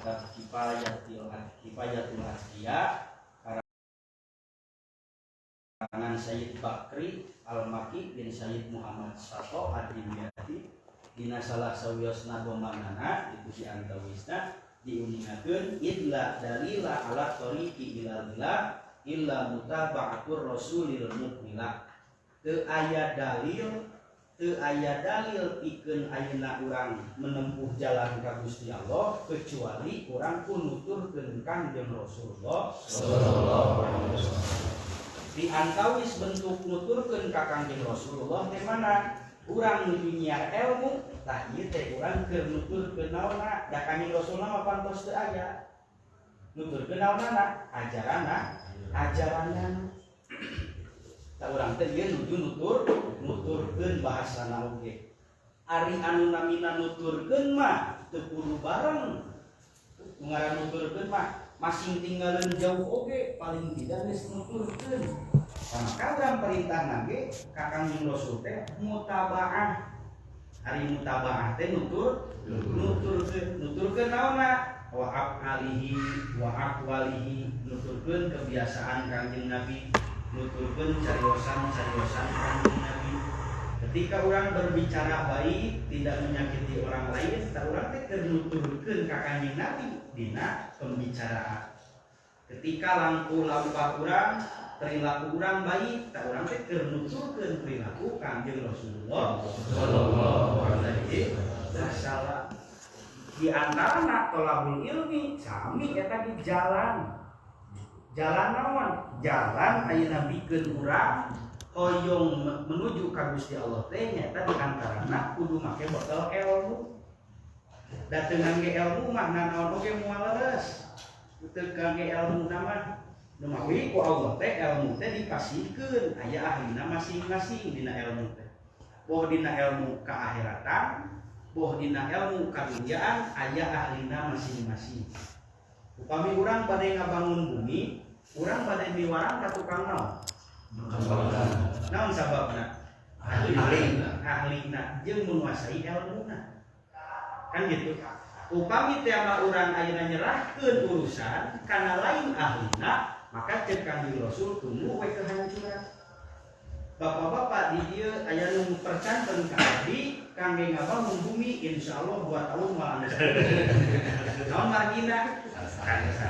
kitab Kifayatul Asfiya karangan Sayyid Bakri Al-Maki bin Sayyid Muhammad Sato Ad-Dimyati dina salah sawiosna domanana itu si antawisna diuningakeun illa dalila ala tariqi ilalillah illa mutaba'atur rasulil mukmilah teu aya dalil pikeun ayeuna urang menempuh jalan ka Gusti Allah kecuali urang nuturkeun Kangjeng Rasulullah sallallahu alaihi wasallam. Di antawis bentuk nuturkeun ka Kangjeng Rasulullah teh mana? Urang nuju nyiar ilmu, tah ieu teh urang keur nuturkeun naonna, da Kangjeng Rasulullah mah pantos teu aya. Nuturkeun naonna? Ajaranna. Tah urang teh ieu nuju nuturkeun bahasana oge. Ari anu namina nuturkeun mah teu kudu bareng. Ngaran nuturkeun mah masing tinggalan jauh oge paling tidak geus nuturkeun. Maka urang perintah nage ka Kangjeng Rasul teh mutabaah. Ari mutabaah teh nuturkeun naonna? Wa afalihi wa aqwalihi, nuturkeun kebiasaan Kangjeng Nabi, nuturkeun cariosan Kangjeng Nabi. Ketika orang berbicara baik, tidak menyakiti orang lain, tak urang teh keur nuturkeun ka Kangjeng Nabi dina pembicaraan. Ketika langkung lampah urang, perilaku urang baik, tak urang teh keur nuturkeun perilaku Kangjeng Rasulullah sallallahu alaihi wasallam. Di antara tolabul ilmi sami eta di jalan naon? Jalan ayeuna bikeun urang hoyong menuju ka Gusti Allah teh nyata di antarana kudu make bekal ilmu. Da teu ngangge ilmu mah naon oge moal leres. Teu ngangge ilmu mah dumawi ku Allah teh ilmu teh dipasihkeun aya ahlina masing-masing dina ilmu teh. Boh dina ilmu kaahiratan, boh dina ilmu kadunyaan aya ahlina masing-masing. Upami urang bade ngabangun bumi, urang bade miwarang ka tukang naon? Naon sababna? Ahlina jeung menguasai ilmuna. Kan gitu. Upami teh urang ayeuna nyerahkeun urusan kana lain ahlina, maka cek Kangjeng Rasul tunggu we kehancuran. Bapak-bapak di dieu aya nu percanten ka abdi kangge ngabangun bumi insyaallah 2 tahun moal anu. Naon margina?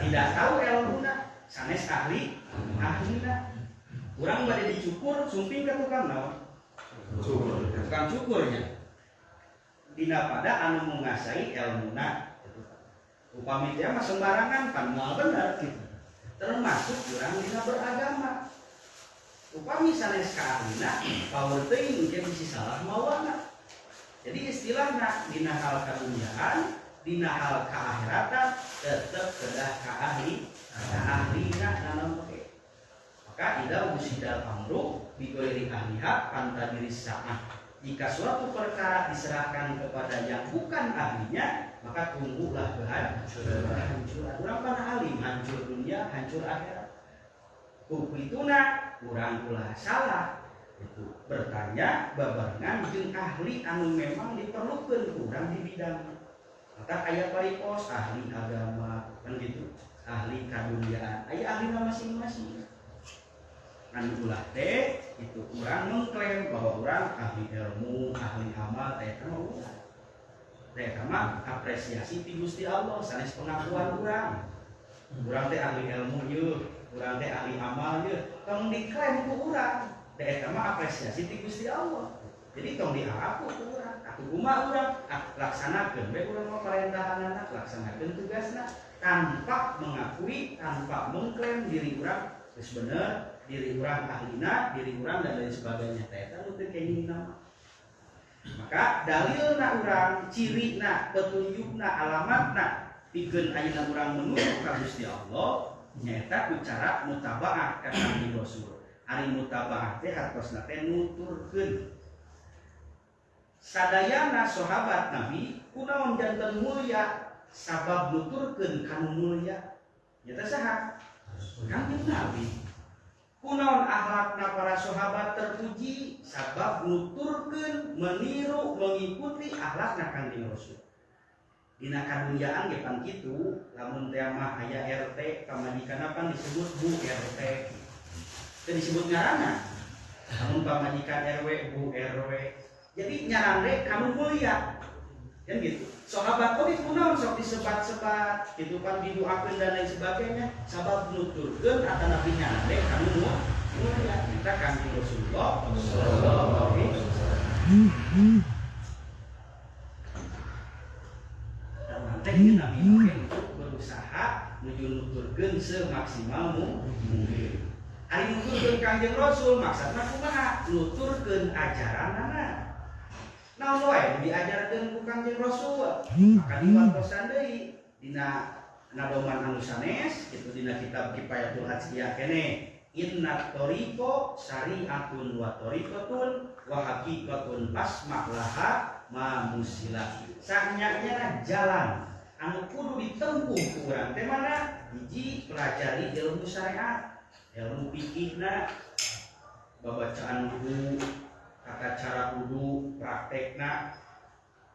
Tidak tahu ilmuna, sanes ahlina. Urang bade dicukur sumping ka tukang naon? Tukang cukurnya. Dina pada anu menguasai ilmuna. Upami teh mah sembarangan pan moal bener gitu. Termasuk urang dina beragama. Upami sanes ka ahlina, paur teuing engke bisi salah mawana. Jadi istilahna dina hal kadunyaan, dina hal kaahiratan tetep kedah ka ahlina naon oge. Maka ida usidal amru bi ghairi ahliha pantadiris sa'ah. Jika suatu perkara diserahkan kepada yang bukan ahlinya, maka tunggulah kehancuran. Urang pana alim, hancur dunia, hancur akhirat. Kupituna urang ulah salah itu bertanya babarengan jeung ahli anu memang diperlukeun urang di bidang. Maka aya paripos ahli agama kan gitu, ahli kadunyaan, aya ahlina masing-masing. Anu ulah teh itu urang mengklaim bahwa urang ahli ilmu, ahli amal teh kan urang. Teh mah apresiasi ti Gusti Allah sanes pengakuan urang. Urang teh ahli ilmu yeuh, urang teh ahli amal yeuh, tong diklaim ku urang. Teh eta mah apresiasi ti Gusti Allah. Jadi tong diaku ku urang. Aku kumaha urang? Laksanakeun we urang mah parendahanna, laksanakeun tugasna tanpa mengakui, tanpa mengklaim diri urang geus bener, diri urang ahlina, diri urang dan lain sebagainya. Teh eta nu teu kengingna. Maka dalilna urang, cirina, petunjukna, alamatna pikeun ayeuna urang menuju ka Gusti Allah nyaeta ku cara mutabaah ka Kangjeng Rasul. Ari mutabaah teh hartosna teh nuturkeun. Sadayana sahabat Nabi kunaon janten mulya sabab nuturkeun kanu mulya. Nyata saha? Kangjeng Nabi. Kunaon akhlakna para sahabat terpuji sabab nuturkeun, meniru, mengikuti akhlakna Kangjeng Rasul. dina kadunyaan ge pan kitu, lamun teh mah aya RT pamajikan pan disebut Bu RT. Teu disebut ngaranna. Lamun pamajikan RW Bu RW. Jadi nyaranre kamu mulia. Kan gitu. Sahabat kok kunaon sok disebat-sebat gitu kan didoakeun dan lain sebagainya. Sabab nuturkeun atanapi nyaranre kamu mulia. Kita kanjeng Rasulullah sallallahu alaihi wasallam. Teh Nabi mungkin berusaha menuju nuturkeun semaksimal mungkin. Ari nuturkeun Kanjeng Rasul maksudna kumaha? Nuturkeun ajaranna. Naon wae diajarkeun ku Kanjeng Rasul. Maka diwatosan deui dina nadoman anu sanes kitu dina kitab Kifayatul Hadziyah kene. Inna thoriqo syari'atun wa thoriqatun wa haqiqatun fasma' laha ma musilah. Sanyanya jalan anu kudu ditempuh ku urang teh mana? Hiji pelajari ilmu syariat, ilmu fikihna, babacaan wudu, tata cara wudu, praktekna.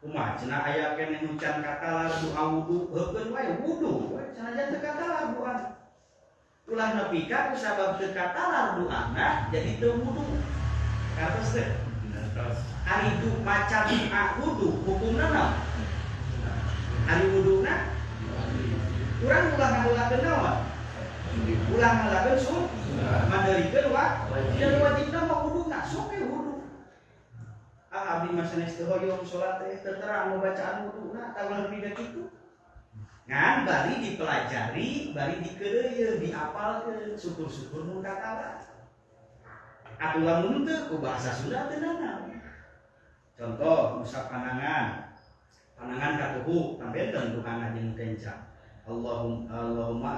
Kumaha cenah aya keneh nu can katalar doa wudu, heukeun wae wudu, cenah teu katalar doa. Ulah nepi ka kusabab teu katalar doana jadi teu wudu. Katos teh. Ari itu macan wudu hukumna naon? Ari wuduna urang ulah ngalakeun naon? Ulah ngalakeun sunat. Mandarikeun tidak wajibna mah wuduna, sok we wudu. Abdi mah sanes teu hoyong salat teh teu terang bacaan wuduna, tah lebih da kitu. Ngan bari dipelajari, bari dikeureuyeun, diapalkeun, syukur-syukur mun katara. Atuh lamun teu ku bahasa Sunda teu naon. Contoh musab panangan katuhu tambenten duhana jeung kenca. Allahumma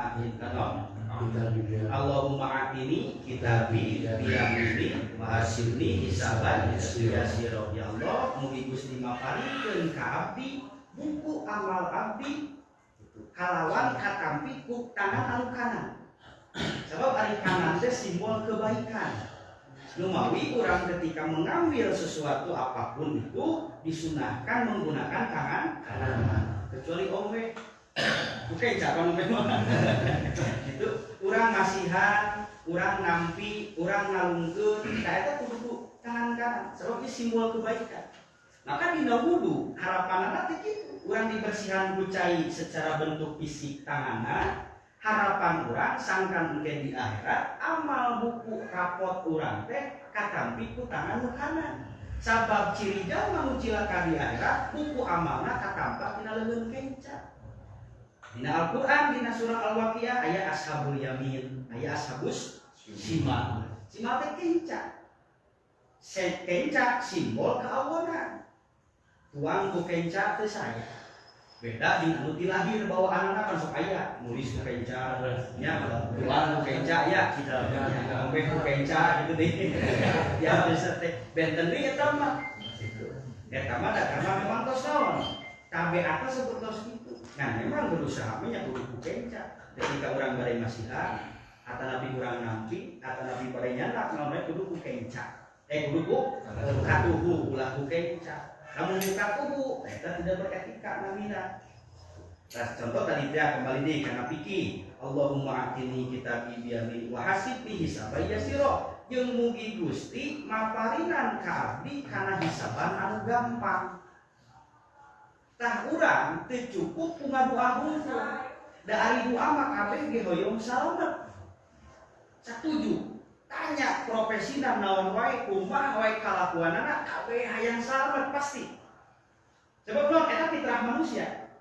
atini kitabi biyamini wa hasilni hisaban yasira. Ya Allah, mugi Gusti maparikeun ka abdi buku amal abdi kalawan katampi ku tangan anu kanan. Sebab ari kanan teh simbol kebaikan. Lumawi orang ketika mengambil sesuatu apapun itu disunahkan menggunakan tangan kanan, kecuali ombe. Oke, jangan ombe itu orang ngasihan, orang nampi, orang ngalungkeun, eta kudu tangan kanan. Sebab itu simbol kebaikan. Maka dina wudu harapanna teh kitu, urang dibersihan ku cai secara bentuk fisik tanganna. Harapan urang sangkan engke di akhirat amal buku rapot urang teh katampi ku tangan kanan. Sabab ciri jalma nu cilaka di akhirat buku amalna katampak dina leungeun kenca. Dina Al-Qur'an dina surah Al-Waqiah aya ashabul yamin, aya ashabus shimal. Shimal teh kenca. Kenca simbol keawonan. Tuang ku kenca teh saya. Beda di anu lahir bawa anak kan sok aya nulis ku kenca nya tuan ku kenca ya kita ombe ku kenca gitu deh ya bisa teh benten deui eta mah eta mah da karena memang tos naon tabiatna seperti tos kitu nah memang berusaha nya kudu ku kenca ketika urang bade masihan atanapi urang nampi atanapi bade nyandak naon kudu ku kenca kudu ku katuhu ulah ku kenca. Namun buka tubuh, kita tidak beretika namina. Nah, contoh tadi dia kembali di karena fikih. Allahumma atini kitabi biyamin wa hasibni hisaban yasira. Jeung mugi Gusti maparinan ka abdi kana hisaban anu gampang. Tah urang teu cukup ku ngadoa hungkul. Da ari doa mah kabeh ge hoyong salamet. Satuju. Tanya profesina naon wae kumaha wae kalakuanana kabeh hayang salamet pasti. Sebab naon eta fitrah manusia.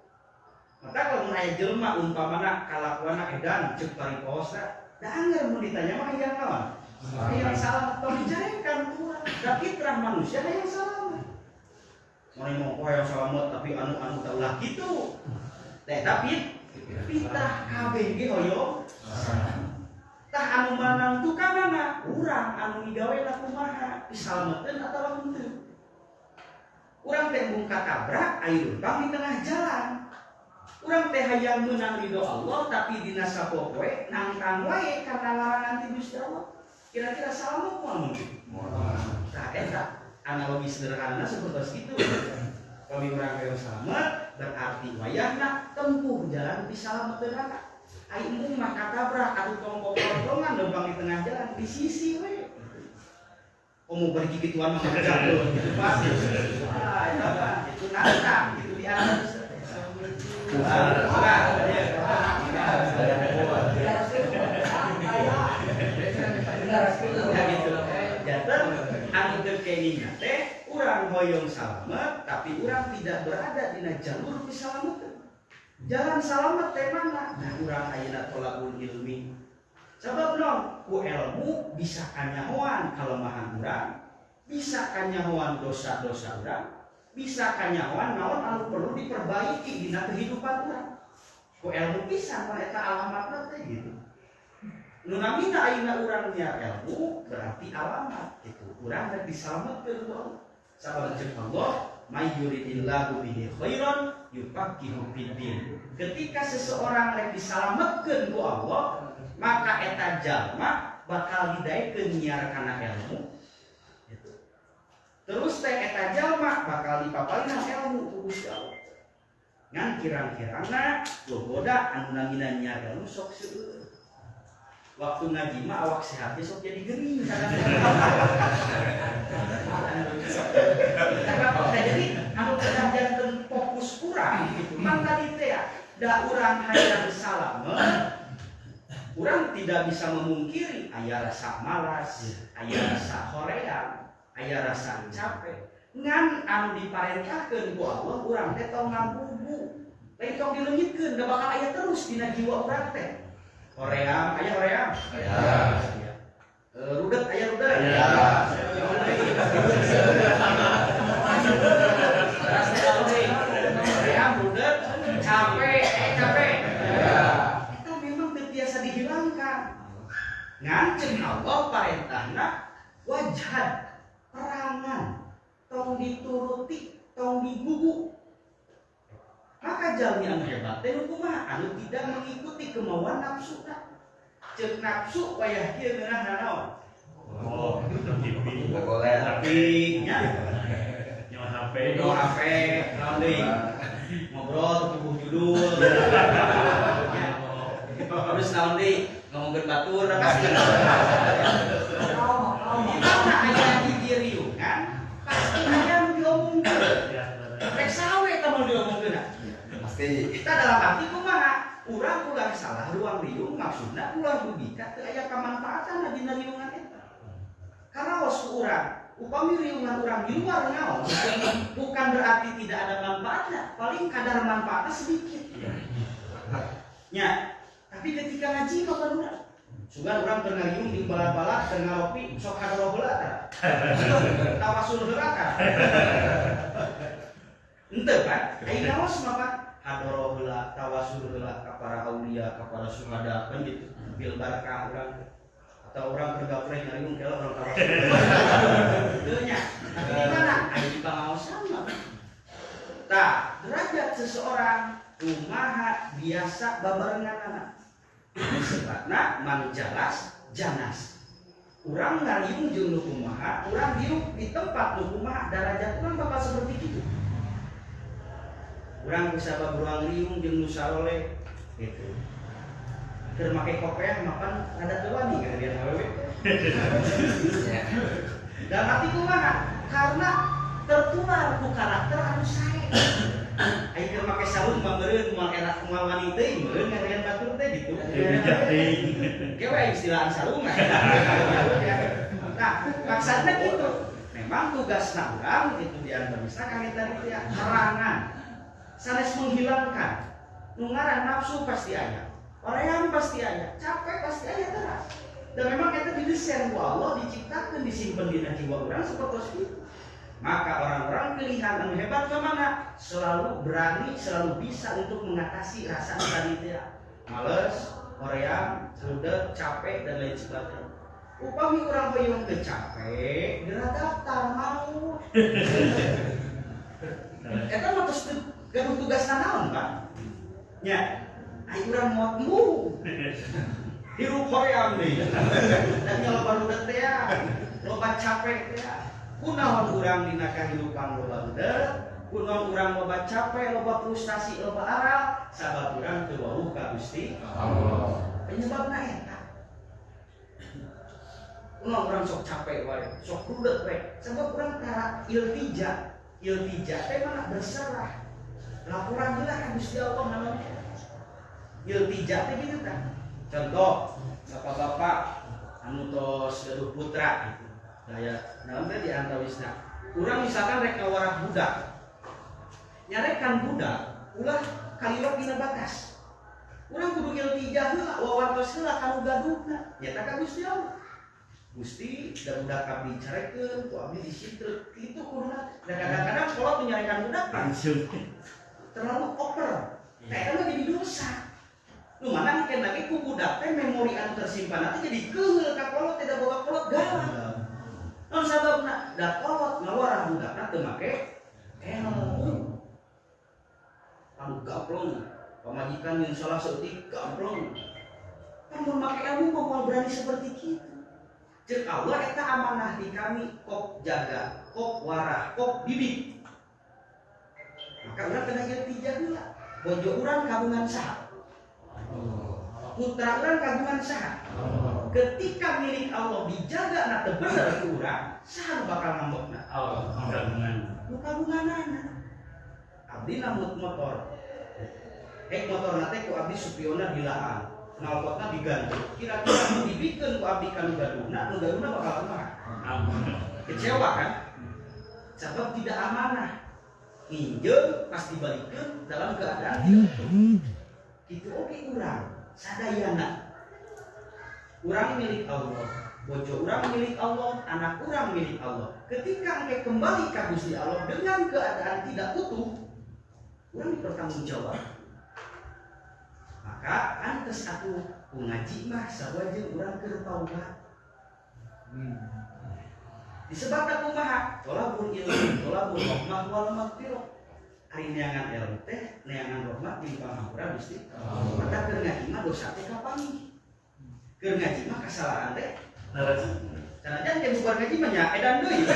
Maka kalau aya jelema umpamana kalakuanna edan ceuk paripos da anggar mun ditanya mah hayang naon? Hayang salamet tong dicarekan Tuhan. Da fitrah manusia hayang salamet. Mun mau hayang salamet tapi anu teulah kitu. Eta fitrah kabeh ge hoyong salamet. Tah anu manang tukanana urang anu migawena kumaha disalametkeun atawa henteu. Urang teh mung katabrak aya lubang di tengah jalan. Urang teh hayang meunang ridho Allah tapi dina sapopoe nangtang wae karena larangan ti Gusti Allah. Kira-kira salamet moal tah eta analogi sederhana seperti kitu. Kami urang hayang salamet berarti wayahna tempuh jalan bisa selamat neraka. Ai embung mah katabrak atuh tongkol-tongkongan lempang di tengah jalan di sisi we. Mau pergi gituan mah jatuh gitu pasti. Itu nantang gitu di atas. Anu kekeningna teh urang hoyong salamet tapi urang tidak berada dina jalur disalametkeun. Jalan salamet teh mana? Nah urang ayeuna tolabul ilmi. Sabab non ku ilmu bisa kanyahoan kalemahan urang, bisa kanyahoan dosa-dosa urang, bisa kanyahoan naon anu perlu diperbaiki dina kehidupan urang. Ku ilmu pisan mah eta alamatna teh gitu. Nu namina ayeuna urang nya ilmu berarti alamat gitu. Urang rek disalametkeun ku Allah. Sabab jeung Allah, "May yuridillahu bihi khairan yufaqihu fiddin." Ketika seseorang rek disalametkeun ku Allah, maka eta jalma bakal didaekeun nyiar kana ilmu. Gitu. Terus teh eta jalma bakal dipaparinna ilmu ku Gusti Allah. Ngan kirang-kirangna gogoda anu namina nyiar ilmu sok seueur. Waktu ngaji mah awak sehat sok jadi gering jadi anu kedajankeun fokus urang gitu. Man tadi teh da urang hayang salamet, urang tidak bisa memungkiri aya rasa malas, aya rasa hoream, aya rasa capek. Ngan anu diparentahkeun ku Allah urang teh tong nganggugu. Lain tong dileungitkeun da bakal aya terus dina jiwa urang teh. Hoream, aya hoream. Aya. Rudet aya rudet. Aya. Hoream rudet, capek, capek. Itu memang terbiasa dihilangkan. Nganceng Allah parentahna wajad perangan tong dituruti, tong digugu. Maka jalmi anu hebat teh kumaha anu tidak mengikuti kemauan nafsu. Ceuk nafsu wayah kieu ngeunah naon? Oh, TV. Tapi nya nyawa HP. Nyawa HP, naon deui? Ngobrol tubuh judul. Terus naon deui? Ngomongkeun batur pasti. Karena aya di diriu kan, pasti aya anu diomongkeun. Rek sawe tah mau diomongkeun. Kita dalam arti kumaha urang ulah salah ruang riung maksudna ulah dugikan teu aya kamanfaatan dina riungan eta. Karena was urang upami riungan urang di luar naon bukan berarti tidak ada manfaatnya, paling kadar manfaatnya sedikit. Nya, tapi ketika ngaji kapan urang sugan urang teu ngariung di balad-balad teu ngaropi sok hadoro heula tah. Tawasul heula tah. Henteu kan? Ayeuna naos mah hadoro heula tawasul heula ka para aulia ka para syuhada kan gitu bil barakah urang atau orang bergapleh ngariung kela orang tawasul teu nya tapi di mana aya di pangaosan mah tah derajat seseorang kumaha biasa babarenganana sifatna man jalas janas urang ngariung jeung nu kumaha urang diuk di tempat nu kumaha derajat urang bakal seperti itu. Urang bisa babruang riung jeung nu sarole gitu. Keur make kopiah makan rada teu wani ka dia awewe. Dan arti kumaha? Karena tertular ku karakter anu sae. Ai keur make sarung mah meureun moal enak moal wani teuing meureun ngarian batur teh gitu. Kewe istilah sarung mah. Nah, maksudna gitu. Memang tugasna urang itu di antara misalkan tadi teh harangan sanes menghilangkan nu ngaran nafsu pasti aya, hoream pasti aya, capek pasti aya teras. Dan memang eta didesain ku Allah diciptakeun disimpen dina jiwa urang sapertos itu. Maka orang-orang pilihan anu hebat kemana? Selalu berani, selalu bisa untuk mengatasi rasa tadi teh males, hoream, rudet, capek dan lain sebagainya. Upami urang hoyong teu capek, geura daftar mau. Eta mah tos gaduh tugasna naon, Pak? Nya, ai urang moatmu. Hirup hoream deui. Dan loba rudet teh, loba capek teh. Kunaon urang dina kahirupan loba rudet, Kunaon urang loba capek, loba frustasi, loba aral, sabab urang teu wawuh ka Gusti Allah. Penyebabna eta. Kunaon urang sok capek wae, sok rudet wae, sabab urang tara iltija. Iltija teh mana berserah. Laporan heula ka Gusti Allah namanya. Iltija teh kitu kan. Contoh, bapak-bapak anu tos gaduh putra gitu. Daya naon teh di antawisna. Urang misalkan rek ngawarah budak. Nyarekan budak, ulah kalirok dina batas. Urang kudu iltijah heula, wawartos heula kanu gaduhna. Nyata ka Gusti Allah. Gusti da budak abdi carekeun, ku abdi disitreuk. Kitu kuduna. Da kadang-kadang kolot nyarekan budak langsung terlalu over. Eta mah jadi dosa. Nu mana mungkin lagi ku budak teh memori anu tersimpan teh jadi keheul ka kolot teh da boga kolot galak. Naon sababna? Da kolot ngawarah budakna teu make elmu. Anu gaplong, pamajikan yang salah seutik gaplong. Kamu make ilmu mau berani seperti itu. Cek Allah eta amanah di kami kok jaga, kok warah, kok bibit. Maka urang kena iltijah heula. Bojo urang kagungan saha? Putra urang kagungan saha? Ketika milik Allah dijaga na teu bener ku urang, saha bakal ngambekna? Allah kagungan. Nu kagunganana. Abdi namut motor. Motor nate ku abdi supiona dilaan. Knalpotna diganti. Kira-kira nu dibikeun ku abdi kanu gaduhna, nu gaduhna bakal kumaha? Kecewa kan? Sebab tidak amanah. Nginjeun pas dibalikeun dalam keadaan tidak utuh. Kitu oge urang, sadayana. Urang milik Allah, bojo urang milik Allah, anak urang milik Allah. Ketika engke kembali ka Gusti Allah dengan keadaan tidak utuh, urang bertanggung jawab. Maka antes atuh ngaji mah sawajeun urang keur taubat. Disebabna kumaha? Tolabul ilmu, tolabul rahmah wal maghfirah. Ari neangan ilmu teh, neangan rahmat jeung pangampura Gusti. Maka keur ngaji mah dosa teh kapanggih. Keur ngaji mah kasalahan teh narasi. Sanajan teh bubar ngaji mah nya edan deui.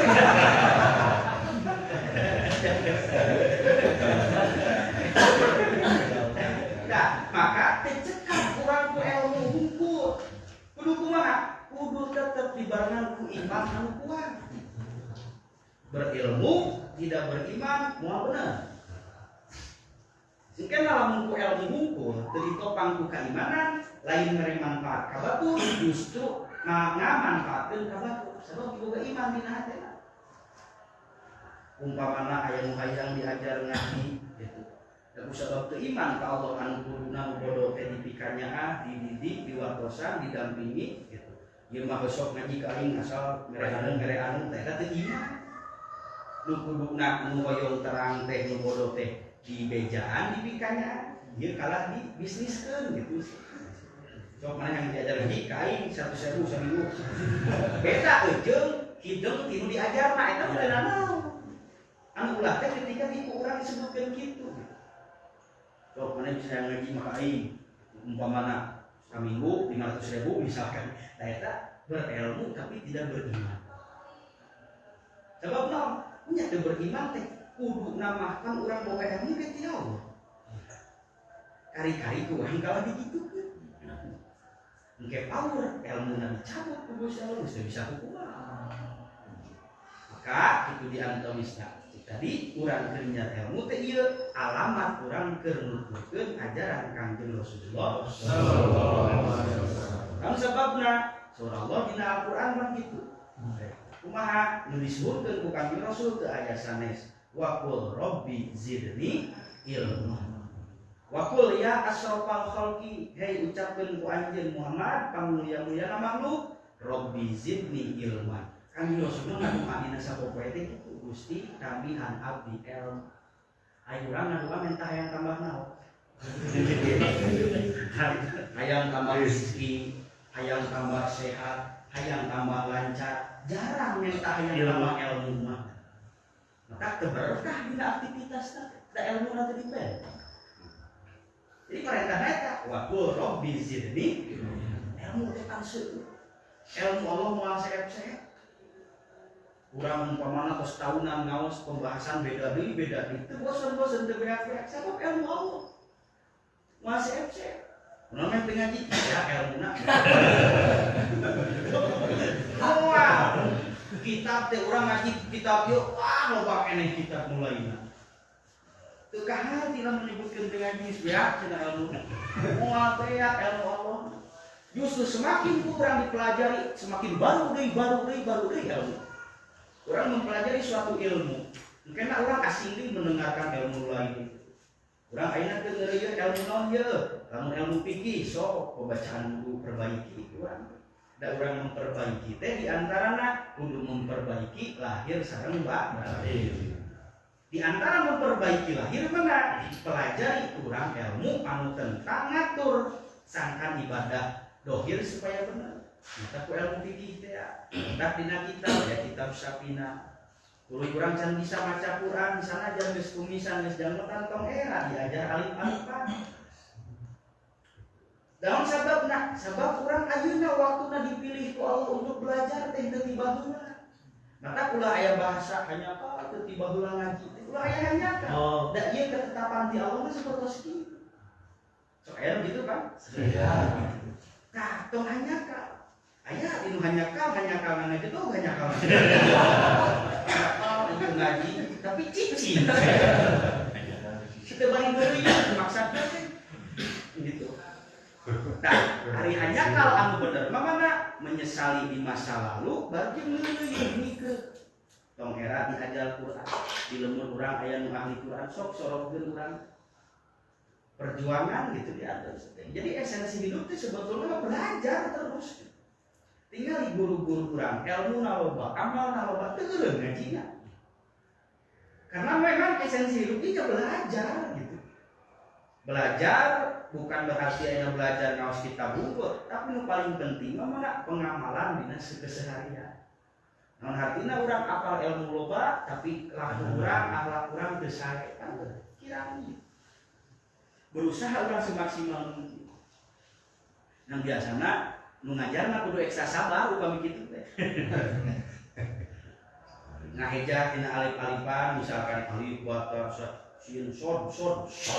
Nah, maka tecekak urang ku ilmu hungkul. Kudu kumaha? Kudu tetep dibarengan ku iman anu kuat. Berilmu tidak beriman moal bener. Singkeun lamun ku ilmu hungkul teu ditopang ku keimanan, lain mere manfaat ka batur, justru ngamanfaatkeun ka batur. Sabab boga iman dina hatena. Umpamana aya nu hayang diajar ngaji gitu. Da sabab teu iman ka Allah anu kuduna bodoh teh dipikanya dididik, diwartosan, didampingi gitu. Ieu mah besok ngaji ka aing asal mere anu teh teu iman. Nu kuduna nu hoyong terang teh nu bodoh teh dibejaan dipikanya, ieu kalah di bisniskeun gitu. Sok mana yang diajar ngaji ka aing 100.000 seminggu. Beda eujeung hideung tinu diajarna eta teh naon. Anu ulah teh ketika di urang disebutkeun kitu. Sok mana bisa ngaji maka aing umpamana seminggu 500.000 misalkan. Nah eta berilmu tapi tidak beriman. Sebab naon? Nya teu beriman teh kudu namahkan urang boga ilmu ke ti Allah. Kari-kari ku urang kalah digitukeun. Engke power ilmuna dicabut ku Gusti Allah geus bisa hukuman. Maka itu diantomisna. Tadi urang keur nyar ilmu teh ieu alamat urang keur nuturkeun ajaran Kangjeng Rasulullah sallallahu alaihi wasallam. Kan sababna surah Allah dina Al-Qur'an mah kitu. Kumaha nu disebutkeun ku Kangjeng Rasul teu aya sanes. Wa qul rabbi zidni ilma. Wa qul ya asyrafal khalqi, hei ucapkeun ku anjeun Muhammad pangmulia-mulia makhluk, rabbi zidni ilma. Kangjeng Rasul ngadoa dina sapopoe teh kitu. Gusti tambihan abdi ilmu. Ayo urang ngadoa minta hayang tambah naon? Hayang tambah rezeki, hayang tambah sehat, hayang tambah lancar. Jarang minta hayang tambah ilmu mah. Maka keberkah dina aktivitasna, da ilmu nanti dipen. Jadi perintah eta, wa qul rabbi zidni ilmu teh anseu. Ilmu Allah moal sehat-sehat. Urang umpamana tos tahunan ngaos pembahasan beda deui teu bosan-bosan teu beak-beak sabab ilmu Allah. Masih FC. Urang mah teu ngaji ya ilmuna. Moal. Kitab teh urang ngaji kitab yeuh wah loba keneh kitab mulaina. Teu kahati lamun menyebutkeun teu ngaji ya cenah ilmu. Moal teh ya ilmu Allah. Justru semakin kurang dipelajari, semakin baru deui ilmu. Orang mempelajari suatu ilmu, mungkin orang asing mendengarkan ilmu lain. Orang ayeuna teu ngeureuyeuh ilmu naon ye? Lamun ilmu fikih sok pembacaan kudu perbaiki urang. Da urang memperbaiki teh di antarana kudu memperbaiki lahir sareng batin. Di antara memperbaiki lahir mana? Pelajari urang ilmu anu tentang ngatur sangkan ibadah dohir supaya benar. Kita ku ilmu fikih teh ya. Dak dina kitab ya kitab Syafina. Kulo urang can bisa maca Quran, misalna jan geus kumisan geus jangetan tong era diajar alif-alifan. Dalam sabab urang ayeuna waktuna dipilih ku Allah untuk belajar teh teu tiba heula. Maka kula aya bahasa hanya ka teu tiba heula ngaji. Kula aya hanya ka. Da ieu ketetapan ti Allah mah sapertos kitu. Sok aya gitu kan? Iya. Nah, tong hanya ka. Ayah ini hanya kau mana gitu hanya kau. Itu ngaji tapi cici. Kita balik dulu ya maksudnya gitu. Nah, hari hanya kau anu bener mana menyesali di masa lalu berarti meuli ke tong era diajar Quran di lemur urang aya nu ahli Quran sok sorogkeun urang perjuangan gitu di atas. Jadi esensi hidup itu sebetulnya belajar terus. Tinggal di guru-guru kurang ilmu naloba, amal naloba teu eureun ngajina. Karena memang esensi hidup itu belajar gitu. Belajar bukan berarti hanya belajar ngaos kitab bungkut, tapi yang paling penting mah pengamalan dina keseharian. Namun artinya urang apal ilmu loba tapi laku urang akhlak urang teu sae kan kirang. Berusaha urang semaksimal mungkin. Yang biasana nu ngajarna kudu ekstra sabar upami kitu teh. Ngaheja tina alif-alifan misalkan alif bata sin sod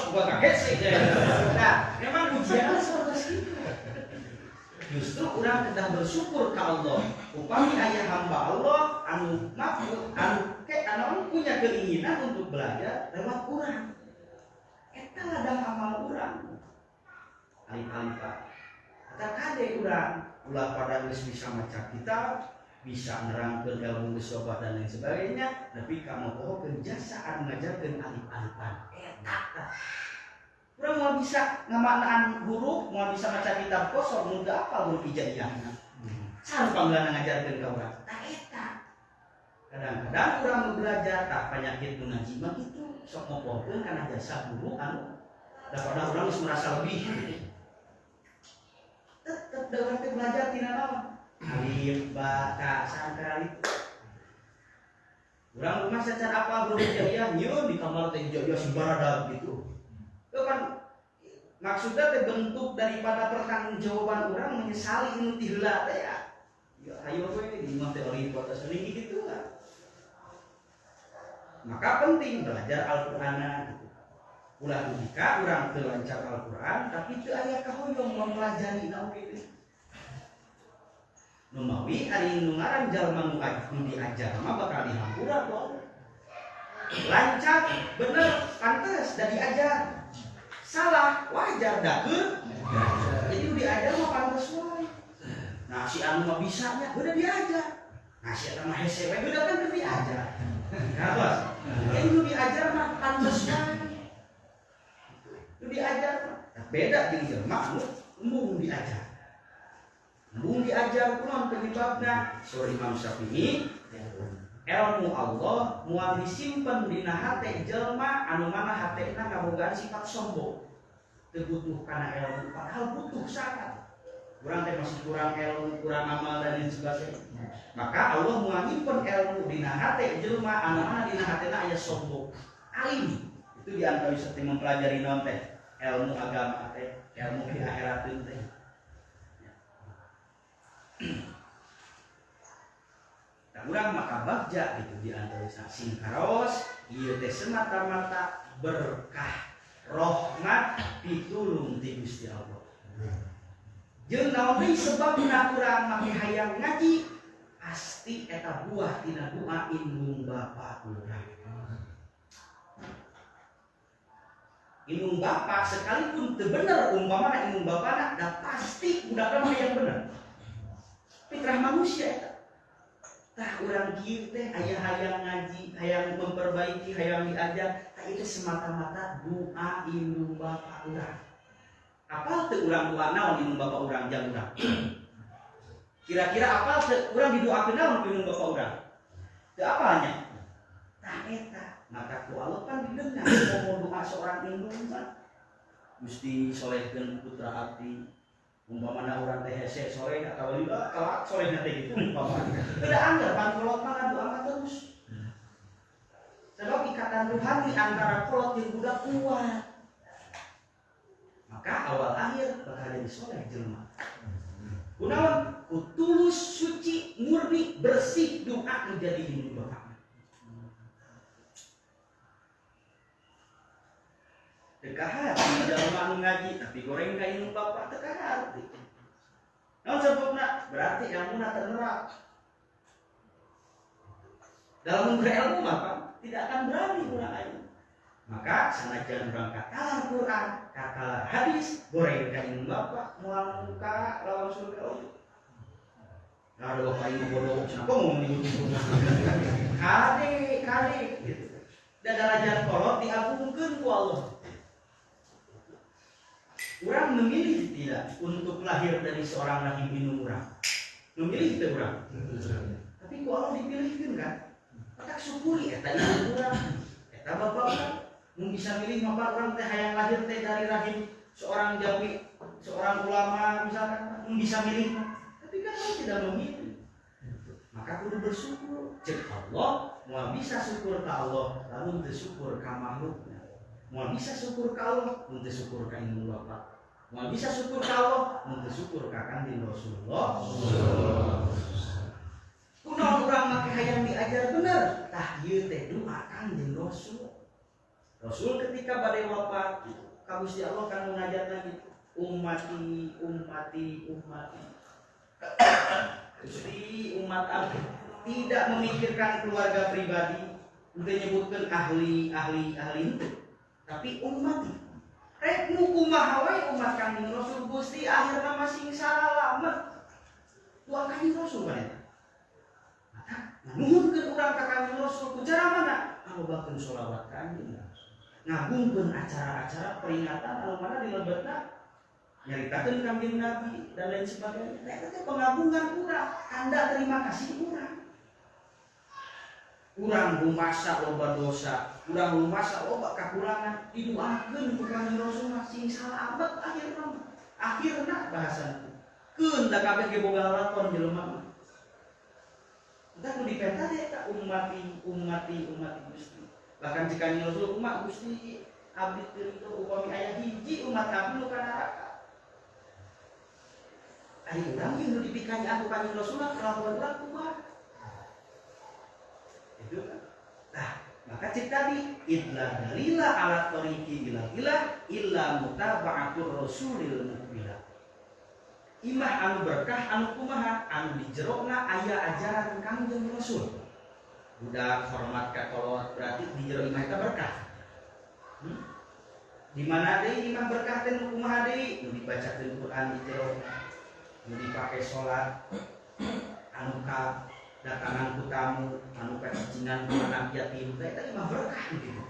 gua kaget sih. Nah, memang ujianna seperti itu. Justru urang kedah bersyukur ka Allah. Upami aya hamba Allah anu makhluk anu punya keinginan untuk belajar lewat urang. Eta ladang amal urang. Alif-alifan tak kade ulah pada geus bisa maca kitab, bisa nerangkeun ilmu geus loba dan lain sebagainya, tapi kamu pohokeun jasa anu ngajarkeun alif-alifan. Eta tah. Urang mau bisa ngamaknaan huruf, mau bisa maca kitab kosong, mun teu apal huruf hijaiyahna. Sareng panggalana ngajarkeun ka urang. Tah eta. Kadang-kadang urang mau belajar tah penyakit nu ngaji mah kitu, sok mopokeun kana jasa guru anu daripada urang geus merasa lebih. Tetap dalam belajar tina naon alif ba ta sangkali urang rumah secara apa guru hijaiyah nyieun di kamar teh hijaiyah sibarada gitu itu kan maksudnya teh bentuk daripada pertanggungjawaban urang menyesali nu ti heula teh ya ayo we di imah teh alif ba ta seuning gitu lah. Maka penting belajar Al-Qur'an gitu. Ulah dika urang teu lancar Al-Qur'an tapi teu aya kahoyong mempelajari naon kitu. Nu mawi ari nu ngaran jalma nu diajar mah bakal dihampura kok. Lancar bener pantes da diajar. Salah wajar da jadi nu diajar mah pantes wae. Nah si anu mah bisanya udah diajar. Nah si anu mah hese we udah kan diajar. Nah bos, yang nu diajar mah pantes wae. Diajar beda jeung jelema anu embung diajar. Embung diajar kunaon penyebabna? Saur Imam Syafi'i, ilmu Allah moal disimpen dina hate jelema anu mana hatena kabogaan sifat sombong. Teu butuh kana ilmu, padahal butuh sangat. Urang teh masih kurang ilmu, kurang amal dan lain sebagainya. Maka Allah moal nyimpen ilmu dina hate jelema anu mana dina hatena aya sombong. Alim itu diantara setiap mempelajari naon teh ilmu agama teh, ilmu di akhirat teh. Nah, urang maka bagja gitu di antara sing karaos ieu teh semata-mata berkah rahmat pitulung ti Gusti Allah. Jeung naon deui sebabna urang make hayang ngaji pasti eta buah tina doa indung bapa urang. Indung bapa sekalipun teu bener umpamana indung bapana da pasti budakna mah yang bener. Fitrah manusia eta. Tah urang kieu teh aya hayang ngaji, hayang memperbaiki, hayang diajar, tah itu semata-mata doa indung bapa urang. Apal teu urang doa naon indung bapa urang jang urang? Kira-kira apal teu urang didoakeun naon indung bapa urang? Teu apalnya? Tah eta maka ku Allah kan didengar mau doa seorang indung kan. Gusti solehkeun putra abdi. Umpamana urang teh hese soleh atau liba kelak solehna teh kitu umpamana. Teu da anggar pankolot mah doa mah terus. Sebab ikatan rohani antara kolot jeung budak kuat. Maka awal akhir bakal jadi soleh jelema. Kunaon? Ku tulus, suci, murni, bersih doa menjadi indung bapa. Teka hati dalam ngaji tapi goreng ka indung bapa teka hati. Naon sebabna? Berarti ilmuna teu nerak. Dalam berilmu maka tidak akan berani urang aja. Maka sanajan urang katalar Quran, katalar hadis, goreng ka indung bapa moal muka lawan surga Allah. Nah, ada bapak ibu bodoh, kenapa ngomong di YouTube? Kade, gitu. Dan darajat kolot diagungkeun ku Allah. Urang memilih tidak untuk lahir dari seorang rahim indung urang. Memilih tidak urang. Tapi ku Allah dipilihkeun kan. Maka syukuri eta indung urang, eta bapak urang. Mun bisa milih maka urang teh hayang lahir teh dari rahim seorang jawi, seorang ulama misalkan, mun bisa milih. Tapi kan Allah tidak memilih. Maka kudu bersyukur. Cek Allah, moal bisa syukur ka Allah, lamun teu syukur ka makhlukna. Moal bisa syukur ka Allah, mun teu syukur ka indung bapa. Moal bisa syukur ka Allah, mun teu syukur ka Kanjeng Rasulullah. Kunaon urang make hayang diajar bener? Tah ieu teh doa Kanjeng Rasul. Rasul ketika bade wafat, ka Gusti Allah kan munajatna gitu. Ummati. Gusti umat abdi tidak memikirkan keluarga pribadi, udah nyebutkan ahli itu, tapi umat. Rek nu kumaha we umat Kanjeng Rasul Gusti akhirna masing salalamet. Tua Kanjeng Rasul baneta. Maka nuhunkeun urang ka Kanjeng Rasul ku cara mana? Ngalobakeun sholawat Kanjeng. Ngagungkeun acara-acara peringatan anu mana dilebetna nyaritakeun Kanjeng Nabi dan lain sebagainya. Eta teh pengagungan urang, tanda terima kasih urang. Urang lumasa loba dosa, urang lumasa loba kakurangan, didoakeun ku Kanjeng Rasul sing salamet akhirna bahasan. Keun da kabeh ge boga lakon jelema. Entah nu dipenta teh ka ummati Gusti. Bahkan jika Kanjeng Rasul umat Gusti abdi teu itu upami aya hiji umat abdi nu ka neraka. Ari urang yang nu dipikanya aku Kanjeng Rasul kelakuan urang kumaha. Itu kan. Nah, maka cek tadi idla dalila ala tariqi illa mutaba'atur rasulil mukmila. Imah anu berkah anu kumaha anu di jerona aya ajaran Kanjeng Rasul. Budak hormat ka kolot berarti di jero imah eta berkah. Di mana deui imah berkah teh nu kumaha deui? Nu dibacakeun Quran di jero. Nu dipake salat anu ka datangan ku tamu anu ka cicingan ku anak yatim teh eta imah berkah gitu.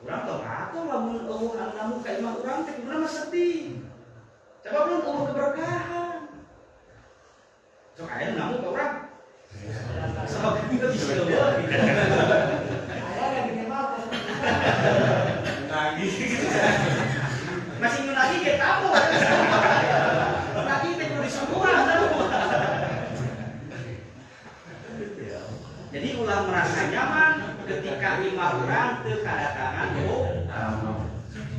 Urang tong atuh lamun eueuh anu namu ka imah urang teh urang mah sedih. Coba belum eueuh keberkahan. Sok aya namu ka urang. Sok kita bisa eueuh. Aya yang bikin mah. Lagi. Masih lagi ge tamu. Lagi teh kudu disukuran tamu. Jadi ulah merasa nyaman ketika imah urang teu kadatangan tamu.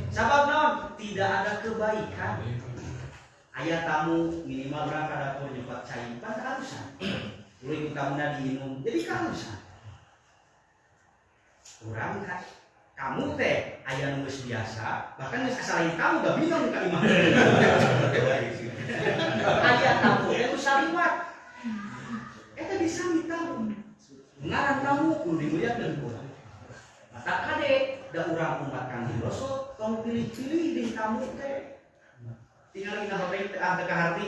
Sabab naon? Tidak ada kebaikan. Aya tamu minimal urang kada nyebat cai pan karusan. Ulah utamana diinum. Jadi kalusan. Urang kan kamu teh aya nu geus biasa, bahkan geus kasalain kamu gak bingung ka imah. Aya tamu teh nu saliwat. Eta disami tamu. Ngaran tamu kudu dimuliakeun urang. Mata kade da urang umat Kangjeng Rasul tong pilih-pilih di tamu teh. Tinggal ina hotel teh ah teka harti.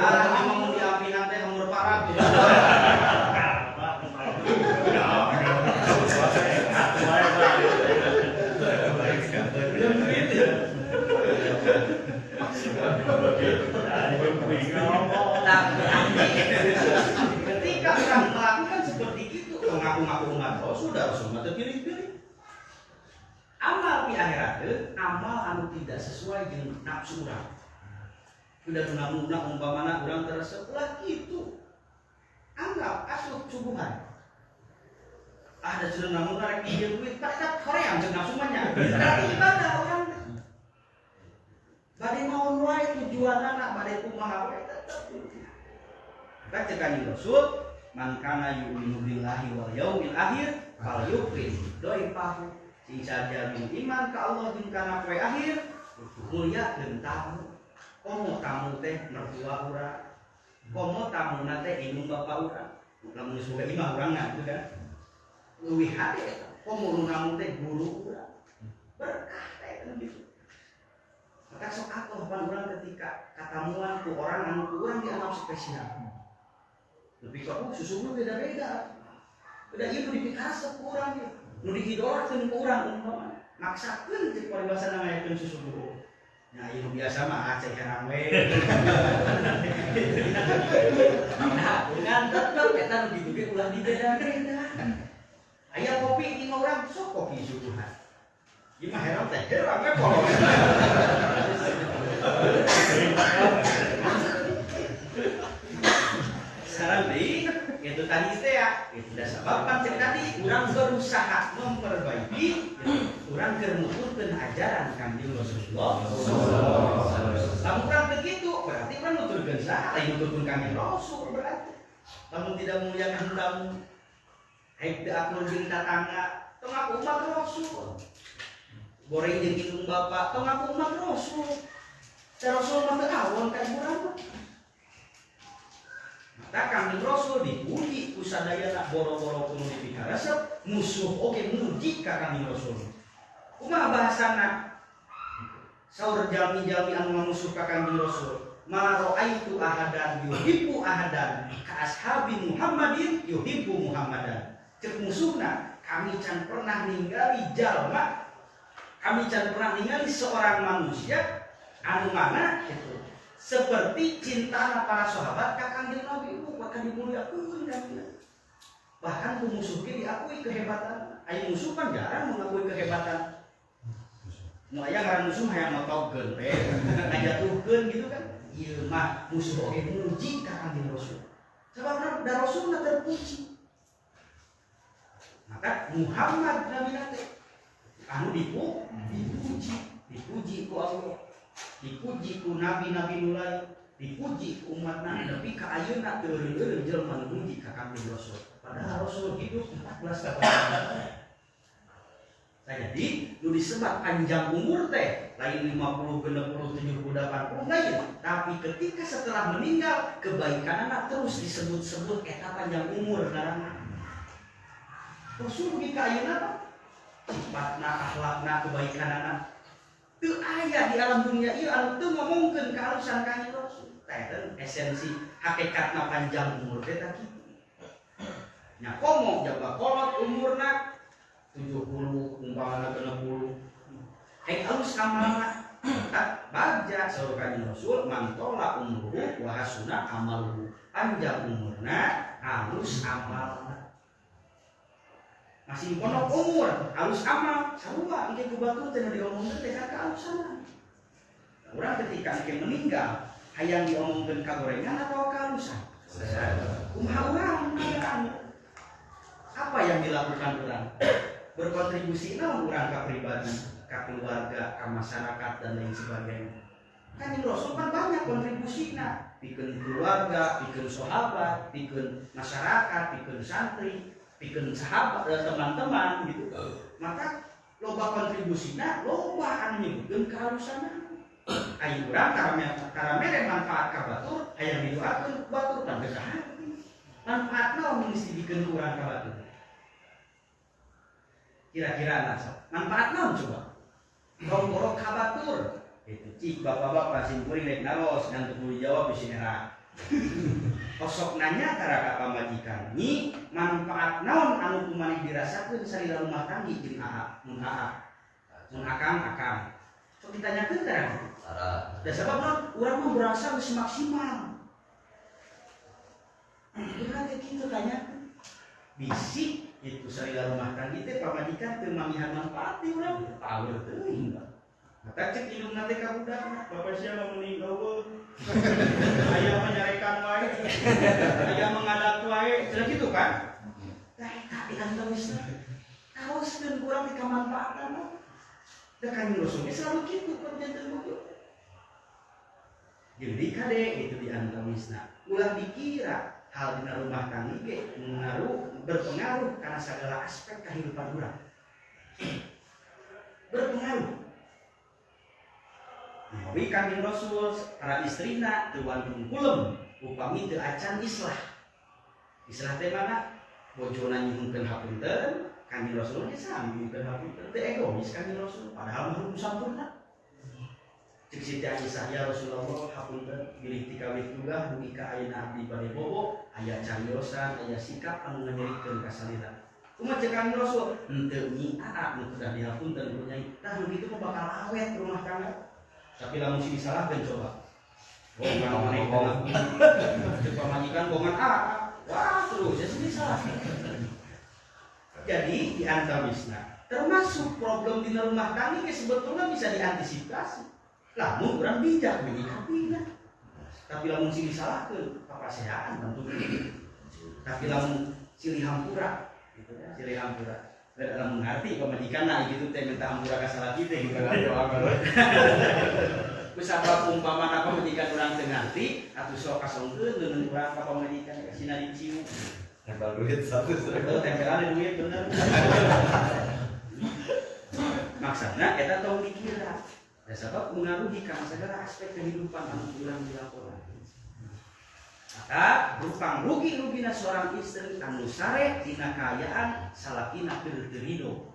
Memang diampinan teh umur parah. Ketika orang melakukan seperti itu, mengaku-ngaku umat Rasul, Rasul terpilih-pilih. Amal di akhirat amal anu tidak sesuai dengan nafsu urang. Sudah tunamuna umpamana urang teresep lah gitu. Anggap asup subuhan. Ada sudah namun rek ieu duit pada hoream jeung nafsu mah nya. Berarti ibadah urang. Bade naon wae tujuanna bade kumaha wae tetep. Baca Kanjeng Rasul, man kana yu'minu billahi wal yaumil akhir falyukrim dhaifahu. Sing saja iman ka Allah jeung kana poe akhir mulyakeun tamu. Komo tamu teh mertua urang. Komo tamuna teh indung bapa urang. Lamun geus boga imah urangna gitu kan. Leuwih hade eta. Komo tamu teh guru urang. Berkah teh gitu. Maka sok atuh pan urang ketika katamuan ku orang anu ku urang dianggap spesial. Lebih kok susunya beda-beda. Udah ieu dipikasep ku urang ieu. Nu dihidolakeun ku urang umpama. Maksakeun cek paribasana ngayakeun susu guru. Nah, ieu biasa mah cek herang we. Nah, dengan tetep eta nu diduge ulah dibeda-beda. Aya kopi di urang sok kopi suguhan. Ieu mah herang teh herang we poho. Saran deui itu tadi teh ya, itu dasabab cek tadi urang berusaha memperbaiki, urang keur nuturkeun ajaran Kanjeng Rasulullah. Lamun urang begitu, berarti urang nuturkeun saha? Lain nuturkeun Kanjeng Rasul berarti. Lamun tidak memuliakan tamu, haid teu akur jeung tatangga, tong aku umat Rasul. Goreng jeung indung bapa, tong aku umat Rasul. Cara Rasul mah teu awon ka urang mah. Maka Kanjeng Rasul dipuji ku sadayana boro-boro kudu dipikaresep, musuh oge muji ka Kanjeng Rasul. Kumaha bahasana? Saur jalmi-jalmi anu ngamusuh ka Kanjeng Rasul, ma ra'aitu ahadan yuhibbu ahadan ka ashabi Muhammadin yuhibbu Muhammadan. Cek musuhna, kami can pernah ningali jalma, kami can pernah ningali seorang manusia anu mana itu seperti cinta para sahabat ka Kanjeng Nabi maka dimuliakeun Kanjeng. Bahkan musuh ge diakui kehebatan. Aya musuh kan jarang mengakui kehebatan. Nu aya ngaran musuh hayang motogkeun teh, ngajatuhkeun gitu kan. Ieu mah musuh oge muji ka Kanjeng Rasul. Sabab da Rasulna terpuji. Maka Muhammad Nabi teh anu dipuji ku Allah. Dipuji ku nabi-nabi mulai, dipuji ku umatna, tapi ka ayeuna teu eureun jelema nu muji ka Kanjeng Rasul. Padahal Rasul hidup 14 tahun. Jadi nu disebat panjang umur teh lain 50, 60, 70, 80 lain, tapi ketika setelah meninggal kebaikanna terus disebut-sebut eta panjang umur ngaranna. Rasul mugi ka ayeuna sifatna, akhlakna, kebaikanna teu aya di alam dunia ieu anu teu ngomongkeun kahalusan Kanjeng Rasul. Teh esensi hakikatna panjang umur teh tah kitu. Nya komo jaga kolot umurna 70 umpamana 60. Hayu alus amalna. Baca saur Kanjeng Rasul man tola umruhu wa hasuna amaluhu. Panjang umurna, alus amalna. Masih pondok umur, halus amal, sarua engke kubatu teh diomongkeun teh ka halusana. Urang ketika engke meninggal, hayang diomongkeun ka gorengan atau ka halusan? Kumaha urang apa yang dilakukan urang? Berkontribusi naon urang ka pribadi, ka keluarga, ka masyarakat dan lain sebagainya. Kanjeng Rasul kan banyak kontribusinya, pikeun keluarga, pikeun sahabat, pikeun masyarakat, pikeun santri, pikeun sahabat dan teman-teman gitu. Maka loba kontribusinya, loba anu nyebutkeun kehalusan. Ayo urang karena mere manfaat ka batur, hayang didoakeun batur tan geus hati. Manfaat naon mesti dikeun urang ka batur? Kira-kira nasa. Manfaat naon coba? Rong-rong ka batur. Itu cik bapak-bapak simkuring rek naros ngan teu dijawab bisi nera. Kosok nanya tara ka pamajikan. Nyi manfaat naon anu kumaneh dirasakeun salila rumah tangga jeung mun akang. Sok ditanyakeun tara. Da sabab naon urang mah berasa geus maksimal. Urang teh kitu tanyakeun. Bisi itu salila rumah tangga teh pamajikan teu mamihan manfaat ti urang tahu teuing. Maka cek indung nanti ka budak, bapak siapa meninggal ayah menyarekan wae, ayah mengadat wae, sudah gitu kan? Tak diantawisna, kaoskeun kurang di kemanfaatan, dan Kanjeng Rasul selalu gitu perjanjian bujuk. Jadi kade itu diantawisna, ulah dikira hal di rumah tangga ge berpengaruh karena segala aspek kehidupan urang, berpengaruh. Tapi Kanjeng Rasul para istrina teu wantun kulem upami teu acan islah. Islah teh mana? Bojona nyuhunkeun hapunten, Kanjeng Rasul ge sami nyuhunkeun hapunten. Teu egois Kanjeng Rasul, padahal mah sampurna. Cek Siti Aisyah ya Rasulullah hapunten bilih ti kawit juga dugi ka ayeuna abdi bade bobo, aya cariosan, aya sikap anu ngajarikeun ka salira. Kumaha cek Kanjeng Rasul? Henteu nyi nu kudah dihapunten ku nyai. Tah nu kitu mah bakal awet rumah tangga. Tapi lamun si disalahkeun coba. Bongan maneh teh teu pamajikan bongan wah terus ya si disalahkeun. Jadi di antawisna termasuk problem di rumah tangga ge sebetulnya bisa diantisipasi. Lamun urang bijak menyikapinya. Tapi lamun si disalahkeun kapasehaan tentu. Tapi lamun silih hampura gitu ya, silih hampura. Dalam mengerti pemajikan nah gitu teh minta hampura ka salah kitu gitu kan doa. Kusabab umpamana pamajikan urang teu ngarti atuh sok kasongkeun leungeun urang ka pamajikan kasina diciu. Tempel duit satu. Tempelan duit bener. Maksudna eta tong dikira. Da sabab mengaruhi ka segala aspek kehidupan anu urang dilakonan. Maka rupang rugi-rugina seorang istri anu sare dina kaayaan salakina teu ridho.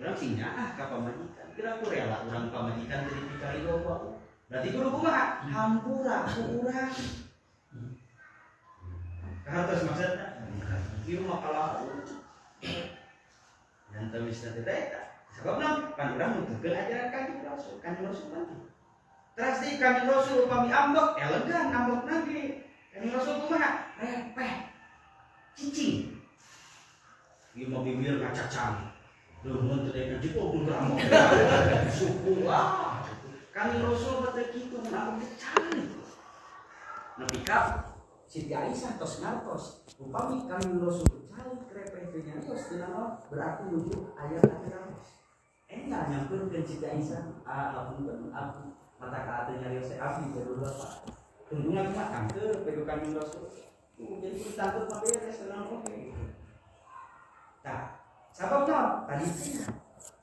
Urang sing nyaah ka pamajikan, kira ku rela urang pamajikan teu dipikaridho ku aku. Berarti kudu kumaha? Hampura ku urang. Kahartos maksudna? Ieu mah kalahu. Dan teu bisa teh eta. Sababna pan urang nuturkeun ajaran Kanjeng Rasul kan. Terus di Kanjeng Rasul upami ambek elegan ambek nage. Kanjeng Rasul kumaha? Repeh. Cicing. Ieu mah bibir kacacan. Leumeun teh dek jipo mun rambut. Suku lah. Kanjeng Rasul teh kitu mun ambek cari. Nepi ka Siti Aisyah tos ngartos. Upami Kanjeng Rasul cari krepeh teh nyarios teu naon berarti nuju aya kacacan. Enggak nyampeurkeun Siti Aisyah, hapunten aku mata ka atuh nyarios teh abdi baru Bapak. Tunggungan mah tangkeu pegu Kanjeng Rasul. Jadi kudu tangkeu mah beres tenang oke. Tah, sababna tadi teh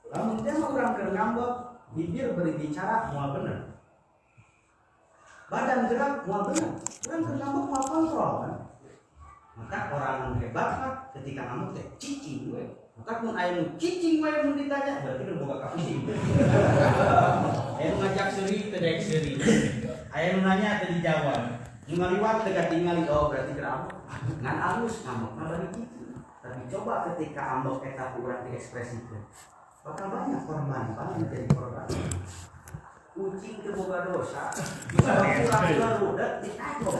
lamun teh mah urang keur ngambek, bibir berbicara moal bener. Badan gerak moal bener. Urang keur ngambek moal kontrol kan. Maka orang yang hebat mah ketika ngambek teh cicing we. Maka pun aya nu cicing we mun ditanya berarti nu boga kapusing. Aya nu ngajak seuri teu daek seuri. Aya nu nanya teu dijawab. Nu ngaliwat teu katingali oh berarti keur ngan alus ngambek mah bari kitu. Tapi coba ketika ambek eta urang diekspresikeun. Bakal banyak korban, banyak menjadi korban. Kucing teu boga dosa. Bisa pura-pura rudet ditajong.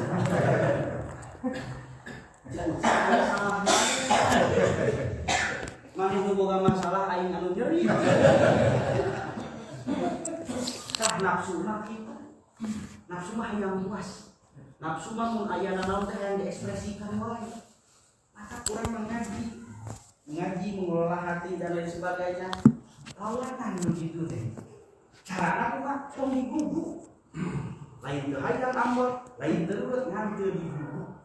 Kucing salah maneh nu boga masalah aing anu nyeri. Tah nafsu mah kitu. Nafsu mah yang luas. Nafsu mah mun aya naon teh yang diekspresikan wae. Maka kurang mengaji mengelola hati dan lain sebagainya. Lawatan begitu teh. Carana kumaha tong digugu. Lain teu hayang ambot, lain teu ngan teu digugu.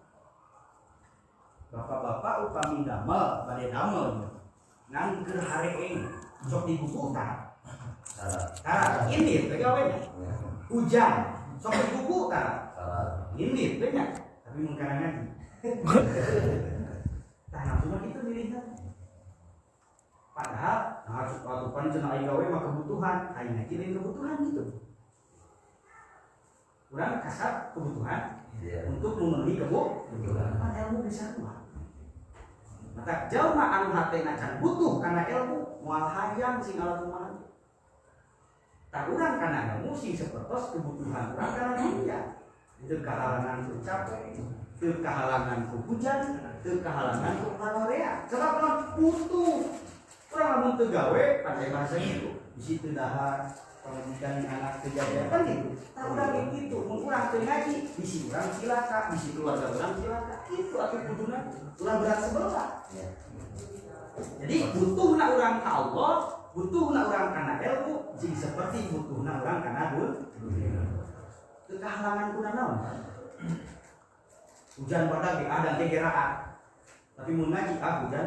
Bapak-bapak upami damel, bade damel ngan keur hareeng sok digugu tah. Tah ini teh gawe. Hujan sok digugu tah. Ini teh nya, tapi mun kana ngaji. Tah nafsu mah kitu dirinya. Padahal harus waktu cenah aya gawe mah kebutuhan, aya ngaji lain kebutuhan gitu. Urang kasar kebutuhan untuk memenuhi kebutuhan. Ilmu bisa mah. Mata jalma anu hatena can butuh kana ilmu moal hayang sing ala kumaha. Tak urang kana ilmu sing sapertos kebutuhan urang kana dunia. Teu kahalangan ku capek, teu kahalangan ku hujan, teu kahalangan ku panorea. Sebab non butuh. Urang lamun teu gawe pandai bahasa gitu. Bisi teu dahar, pendidikan anak kejadian kan gitu. Tak urang gitu, mun urang teu ngaji, bisi urang cilaka, bisi keluarga urang cilaka. Itu atuh kuduna ulah berat sebelah. Jadi butuhna urang ka Allah, butuhna urang kana ilmu, sing seperti butuhna urang kana dunia. Teu kahalangan kuna naon? Hujan badag ge ada ge geraan. Tapi mun ngaji hujan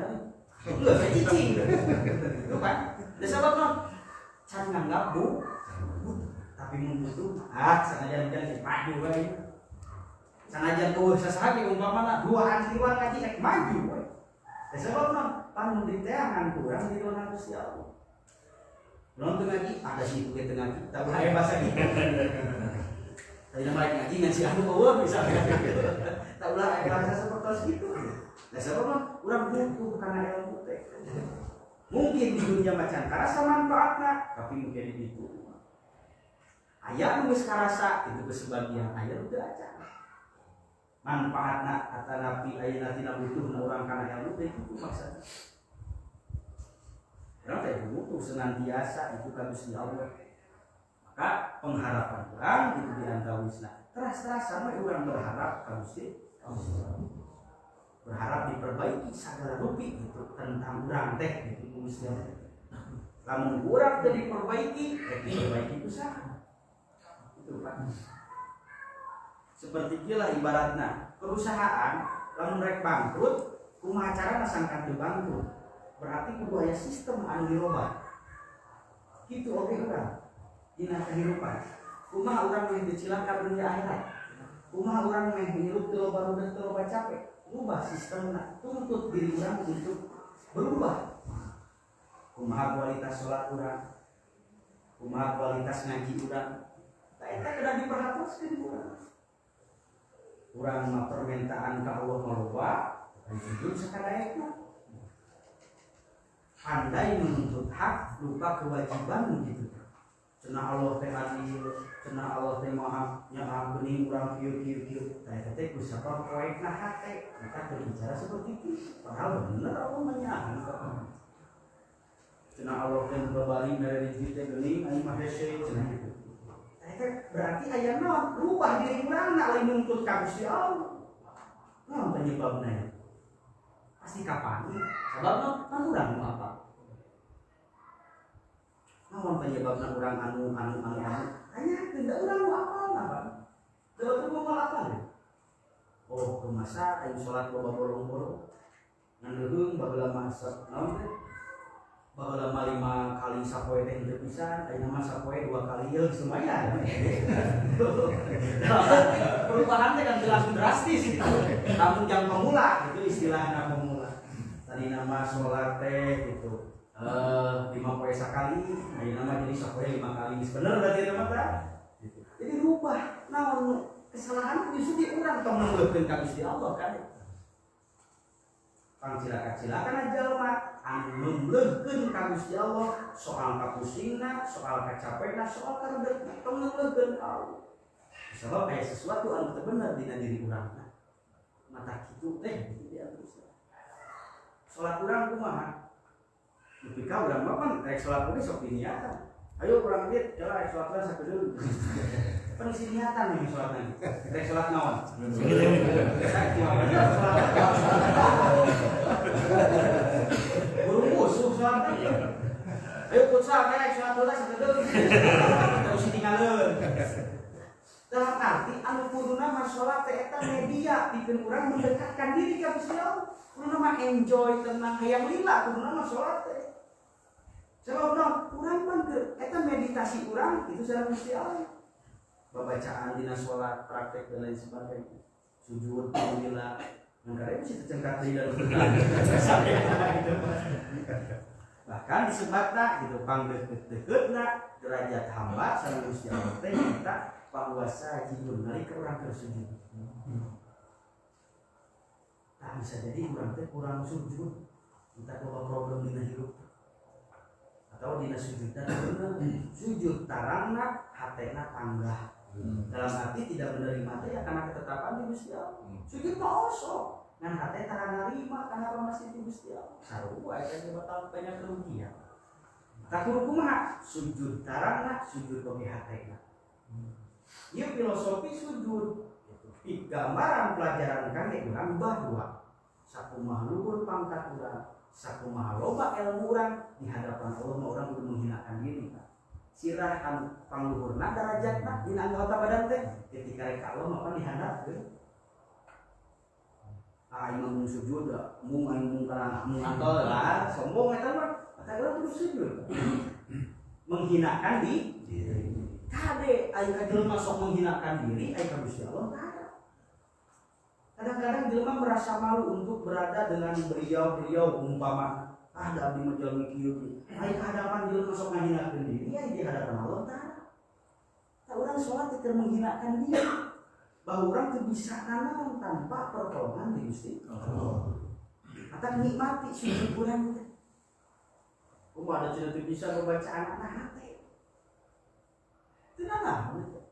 Loh, saya cicing. Itu kan. Dan sebab non, can nganggap tapi mun butuh, sanajan maju wae. Sanajan tuh sasaha umpamana 2 hari ngaji maju wae. Dan sebab non, pan mun diteangan kurang di dona Gusti Allah. Non teu ngaji, ada situ ge teu ngaji, tapi aya bahasa gitu. Tadi nama ngaji ngaji anu eueuh bisa. Tak ulah aya bahasa seperti itu. Nah sebab non, urang butuh kana ilmu teh. Mungkin di dunia macan karasa manfaatna, tapi mungkin di itu. Aya nu geus karasa itu kesebagian aya teu acan. Manfaatna kata Nabi ayeuna tina butuhna urang kana ilmu teh itu maksudna. Urang teh butuh senantiasa itu ka Gusti Allah. Maka pengharapan urang itu di antawisna. Teras-terasan we urang berharap ka Gusti Allah. Berharap diperbaiki segala rupi gitu tentang urang teh gitu Gusti Allah. Lamun urang teh diperbaiki, diperbaiki usaha. Itu Pak. Seperti gila ibaratna perusahaan lamun rek bangkrut, kumaha carana sangkan teu bangkrut. Berarti kudu aya sistem anu dirobah. Kitu oge urang dina kehidupan. Kumaha urang meh dicilaka dunia akhirat. Kumaha urang meh hirup teu loba rudet teu loba capek. Ubah sistemna, tuntut diri urang untuk berubah. Kumaha kualitas salat urang, kumaha kualitas ngaji urang, eta kudu diperhatikan urang. Urang mah permintaan ka Allah loba, sujud sakadaekna. Pandai menuntut hak, lupa kewajiban gitu. Cenah Allah teh adil, cenah Allah teh maha nyaha bening urang kieu. Tah teh ku sabab poekna hate. Maka berbicara seperti itu. Padahal bener Allah menyahan kok. Cenah Allah teh babari dari rezeki teh geuning anu mah hese cenah kitu. Tah teh berarti aya naon? Rubah diri urangna lain nuntut ka Gusti Allah. Naon penyebabna? Pasti kapan? Sababna kan urang nu apa? Naon penyebabna urang anu hanya tidak urang apa. Teu mau apa? Oh, kumasa aing salat loba bolong-bolong. Ngan leuheung baheula masa. Naon teh? Baheula 5 kali sapoe teh teu pisan, ayeuna mah sapoe 2 kali yeung lumayan. Perubahan teh kan langsung drastis gitu. Namun yang pemula itu istilahna pemula. Tadi nama salat teh gitu. 5 poe sakali, ayeuna mah jadi sapoe 5 kali. Bener berarti eta mah tah? Gitu. Jadi rubah naon kesalahan justru di urang tong ngeuleukeun ka Gusti Allah kan. Pang cilaka-cilakan jalma anu ngeuleukeun ka Gusti Allah soal kapusingna, soal kacapekna, soal karebetna tong ngeuleukeun ka Allah. Sebab aya sesuatu anu teu bener dina diri urangna. Mata kitu teh dia terus. Salat urang kumaha? Ketika urang mah kan rek salat ge sok diniatan. Ayo urang dit, jalan rek salat urang sakedeung. Pan isi niatan nih salat nanti. Rek salat naon? Burung musuh salat. Ayo futsal kayak sholat dulu sekedar terus tinggalin. Dalam arti anu kuduna mah sholat teh eta media pikeun urang mendekatkan diri ka Gusti Allah. Kuduna mah enjoy tenang hayang lila kuduna mah sholat teh. Sebab urang mah eta meditasi urang itu sareng Gusti Allah. Babacaan dina sholat, praktek dan lain sebagainya. Sujud lila mangkare bisa tercengkat deui dan bahkan disebatna gitu pangdeukeut-deukeutna derajat hamba sareng Gusti Allah teh kita bahwa sajidun nalika urang keur sujud. Tak bisa jadi urang teh kurang sujud, kita bawa problem dina hirup atau dina sujudna sujud tarangna hatena tanggah. Dalam arti tidak menerima teh karena ketetapan di Gusti Allah. Sujud mah osok, ngan hate tarang narima karena masih di Gusti Allah. Sarua eta ge batal banyak kerugian. Tak kudu kumaha sujud tarangna sujud oge hatena. Ieu filosofi sujud. Gambaran pelajaran kangge urang bahwa sakumaha luhur pangkat urang, sakumaha loba ilmu urang di hadapan Allah mah urang kudu menghinakan diri. Sirah pangluhurna darajatna dina anggota badan teh ketika rek Allah mah dihandapkeun. Imam sujud mung kana mung antol lah sombong eta mah eta urang kudu sujud. Menghinakan diri. Kade aya ka jelema sok menghinakan diri aya ka Gusti Allah kada. Kadang-kadang jelema merasa malu untuk berada dengan beliau umpama ada abdi mah jalmi kieu. Aya ka hadapan jelema sok ngahinakeun diri aya di hadapan Allah tah. Tah urang salat teu menghinakan diri. Bahwa urang teu bisa nanaon tanpa pertolongan di Gusti Allah. Eta nikmati sujud urang teh. Kumaha ada cenah teu bisa membaca anak hate. Teu nanaon.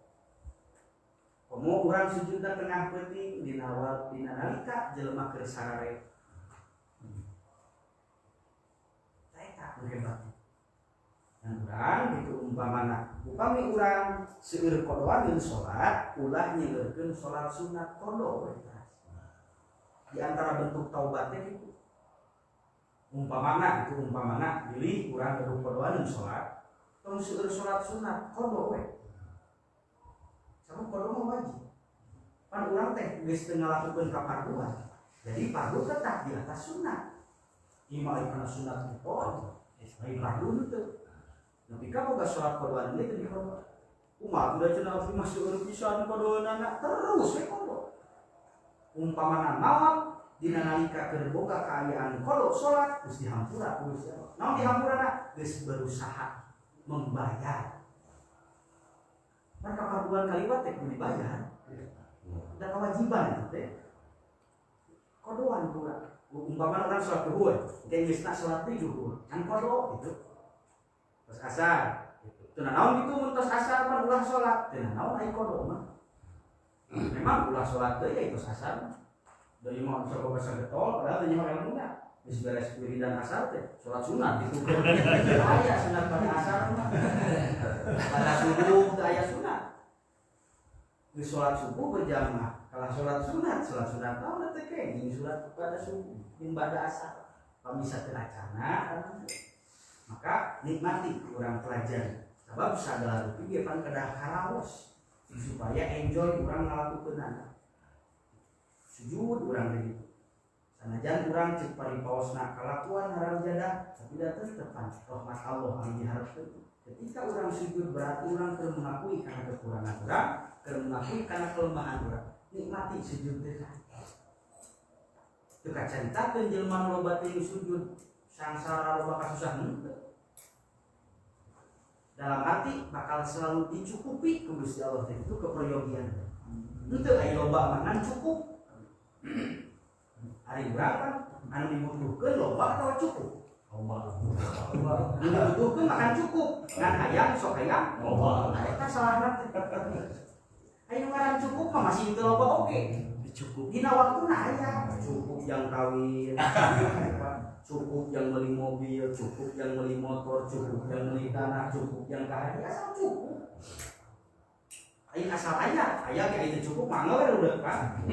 Komo urang sujudna tengah peuting dina nalika jelema keur sarare. Hebat. Dan urang gitu umpamana upami urang seueur kodoan jeung salat ulah nyeueurkeun salat sunat kodo eta. Di antara bentuk taubat teh kitu. Umpamana pilih urang kudu kodoan jeung salat tong seueur salat sunat kodo we. Sabab kodo mah wajib. Pan urang teh geus teu ngalakukeun kafarduan. Jadi fardu tetap di atas sunat. Ima kana sunat kodo. Lain fardu teu. Nepi ka boga salat kodoan ieu teh dikodo. Kumaha udah cenah abdi mah seueur pisan kodoanana terus we kodo. Umpamana malam dina nalika keur boga kaayaan kodo salat geus dihampura ku Gusti Allah. Naon dihampurana? Geus berusaha membayar. Maka kafarduan kaliwat teh kudu dibayar. Da kewajiban eta teh. Kodoan kurang. Umpamana orang sholat duhur, kayak geusna sholat duhur, kan kodo gitu. Terus asar, gitu. Teu naon gitu mun tos asar mah ulah sholat, teu naon aya kodo mah. Memang ulah sholat teh ya itu asar. Deui mah coba basa getol, padahal teh mah ilmu nya. Geus beres wiridan asar teh, sholat sunat gitu. Aya sunat pada asar mah. Pada subuh teh aya sunat. Geus sholat subuh berjamaah. Kalau sholat sunat tahu nanti kayak gini sholat pada subuh, pada asar, pamisa teracana, maka nikmati orang pelajar. Sebab sadar itu dia pan kedah karaos supaya enjoy orang ngalakukeun. Sujud orang begitu. Sanajan orang cek paripaosna kalakuan haram jadah, tapi datang tepan rahmat Allah anu diharapkeun. Ketika orang sujud berarti orang keur mengakui karena kekurangan orang, keur mengakui karena kelemahan orang. Nikmati sujud teh. Teu kacaritakeun jelema loba teh sujud sangsara loba kasusah henteu. Dalam arti bakal selalu dicukupi ku Gusti Allah teh itu keperyogian. Henteu aya loba mangan cukup. Ari urang kan anu dibutuhkeun loba atawa cukup? Loba. Dibutuhkeun makan cukup. Ngan hayang sok hayang loba. Eta salahna teh. Ayo ngaran cukup mah masih itu loba oke. Cukup. Dina waktuna aya cukup yang kawin, cukup yang beli mobil, cukup yang beli motor, cukup yang beli tanah, cukup yang kaya asal cukup. Ayo asal aya ge itu cukup mangga we udah kan.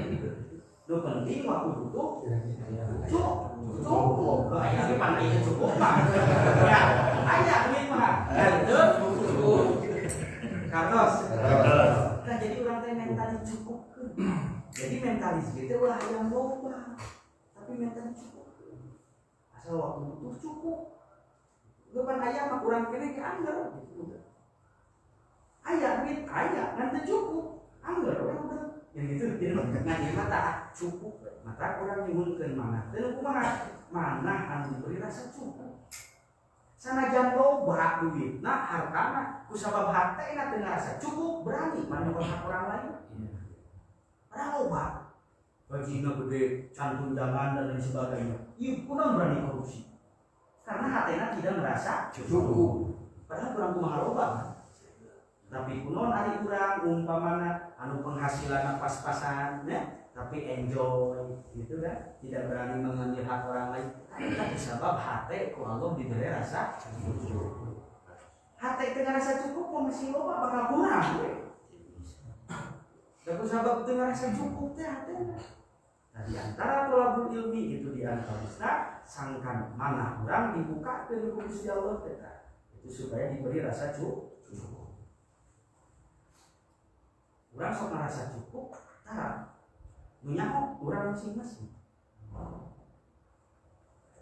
Nu penting waktu butuh cukup. Aya ge pan aya cukup mah. Ya, aya duit mah. Cukup. Kartos. Nah, jadi urang teh mentali cukup. Jadi mentalis gitu ulah yang loba. Tapi mentali cukup. Asal waktu butuh cukup. Lu pan aya mah urang kene ge anggar gitu. Aya duit aya, ngan cukup. Anggar we udah. Yang gitu nah ieu mata cukup mata urang nyuhunkeun mana teu kumaha mana anu diberi rasa cukup sanajan loba duitna hartana kusabab hartena teu ngarasa cukup berani manyoba hak orang lain orang loba gajinya gede can tunjangan dan lain sebagainya ieu kunaon berani korupsi karena hartena tidak merasa cukup padahal kurang kumaha loba tapi kunaon ari urang umpamana anu penghasilan pas-pasan ya tapi enjoy gitu kan tidak berani mengambil hak orang lain karena sebab hati ku Allah diberi rasa cukup hati dengan rasa cukup mau masih loba bakal kurang we tapi sebab dengan rasa cukup teh hati nah di antara tolabul ilmi itu di antara sangkan mana orang dibuka ke Gusti Allah itu supaya diberi rasa cukup urang sok ngarasa cukup, tara nyaho urang masing-masing.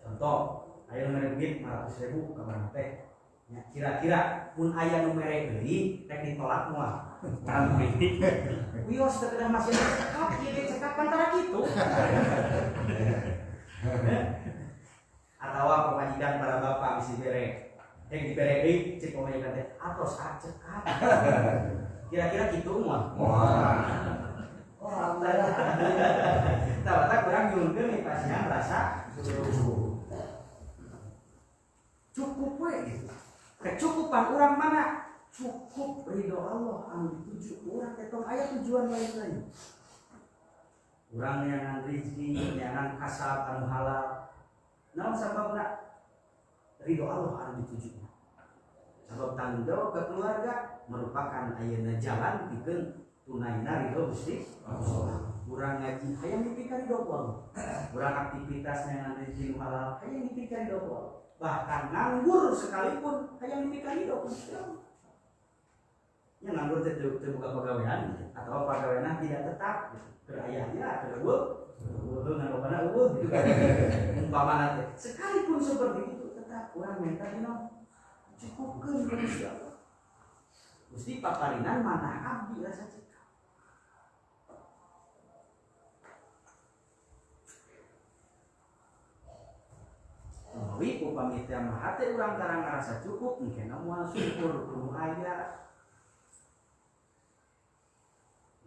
Contoh, aya nu mere duit 500.000 ka barang teh. Nya kira-kira mun aya nu mere deui rek ditolak moal. Tapi wios teh kedah masih cekap ieu cekap antara kitu. Atawa pamajikan para bapak misi bere. Yang dibere deui cek pamajikan teh atos cekap. Kira-kira gitu mah. Wah. Oh, alhamdulillah. Tah kurang nyuhunkeun nih pasien rasa cukup we gitu. Kecukupan urang mana? Cukup ridho Allah anu dituju urang teh tong aya tujuan lain-lain. Urang nyangan rezeki, nyangan kasab anu halal. Naon sababna? Ridho Allah anu dituju. Sabab tanggung jawab ke keluarga merupakan ayeuna jalan pikeun tunaina ridho Gusti Allah. Urang ngaji hayang dipikeun ridho Allah. Urang aktivitas nang rezeki halal hayang dipikeun ridho Allah. Bahkan nganggur sekalipun hayang dipikeun ridho Gusti Allah. Nya nganggur teh buka pagawean atau pagaweana tidak tetap gitu. Kerayanya terbuk ngarobana eueuh gitu kan. Umpamana teh sekalipun seperti itu tetap urang minta dina cukupkeun ka Gusti Allah. Gusti paparinan mana abdi rasa cekap. Menawi upami teh mah hate urang tarang ngarasa cukup engke moal syukur kudu aya.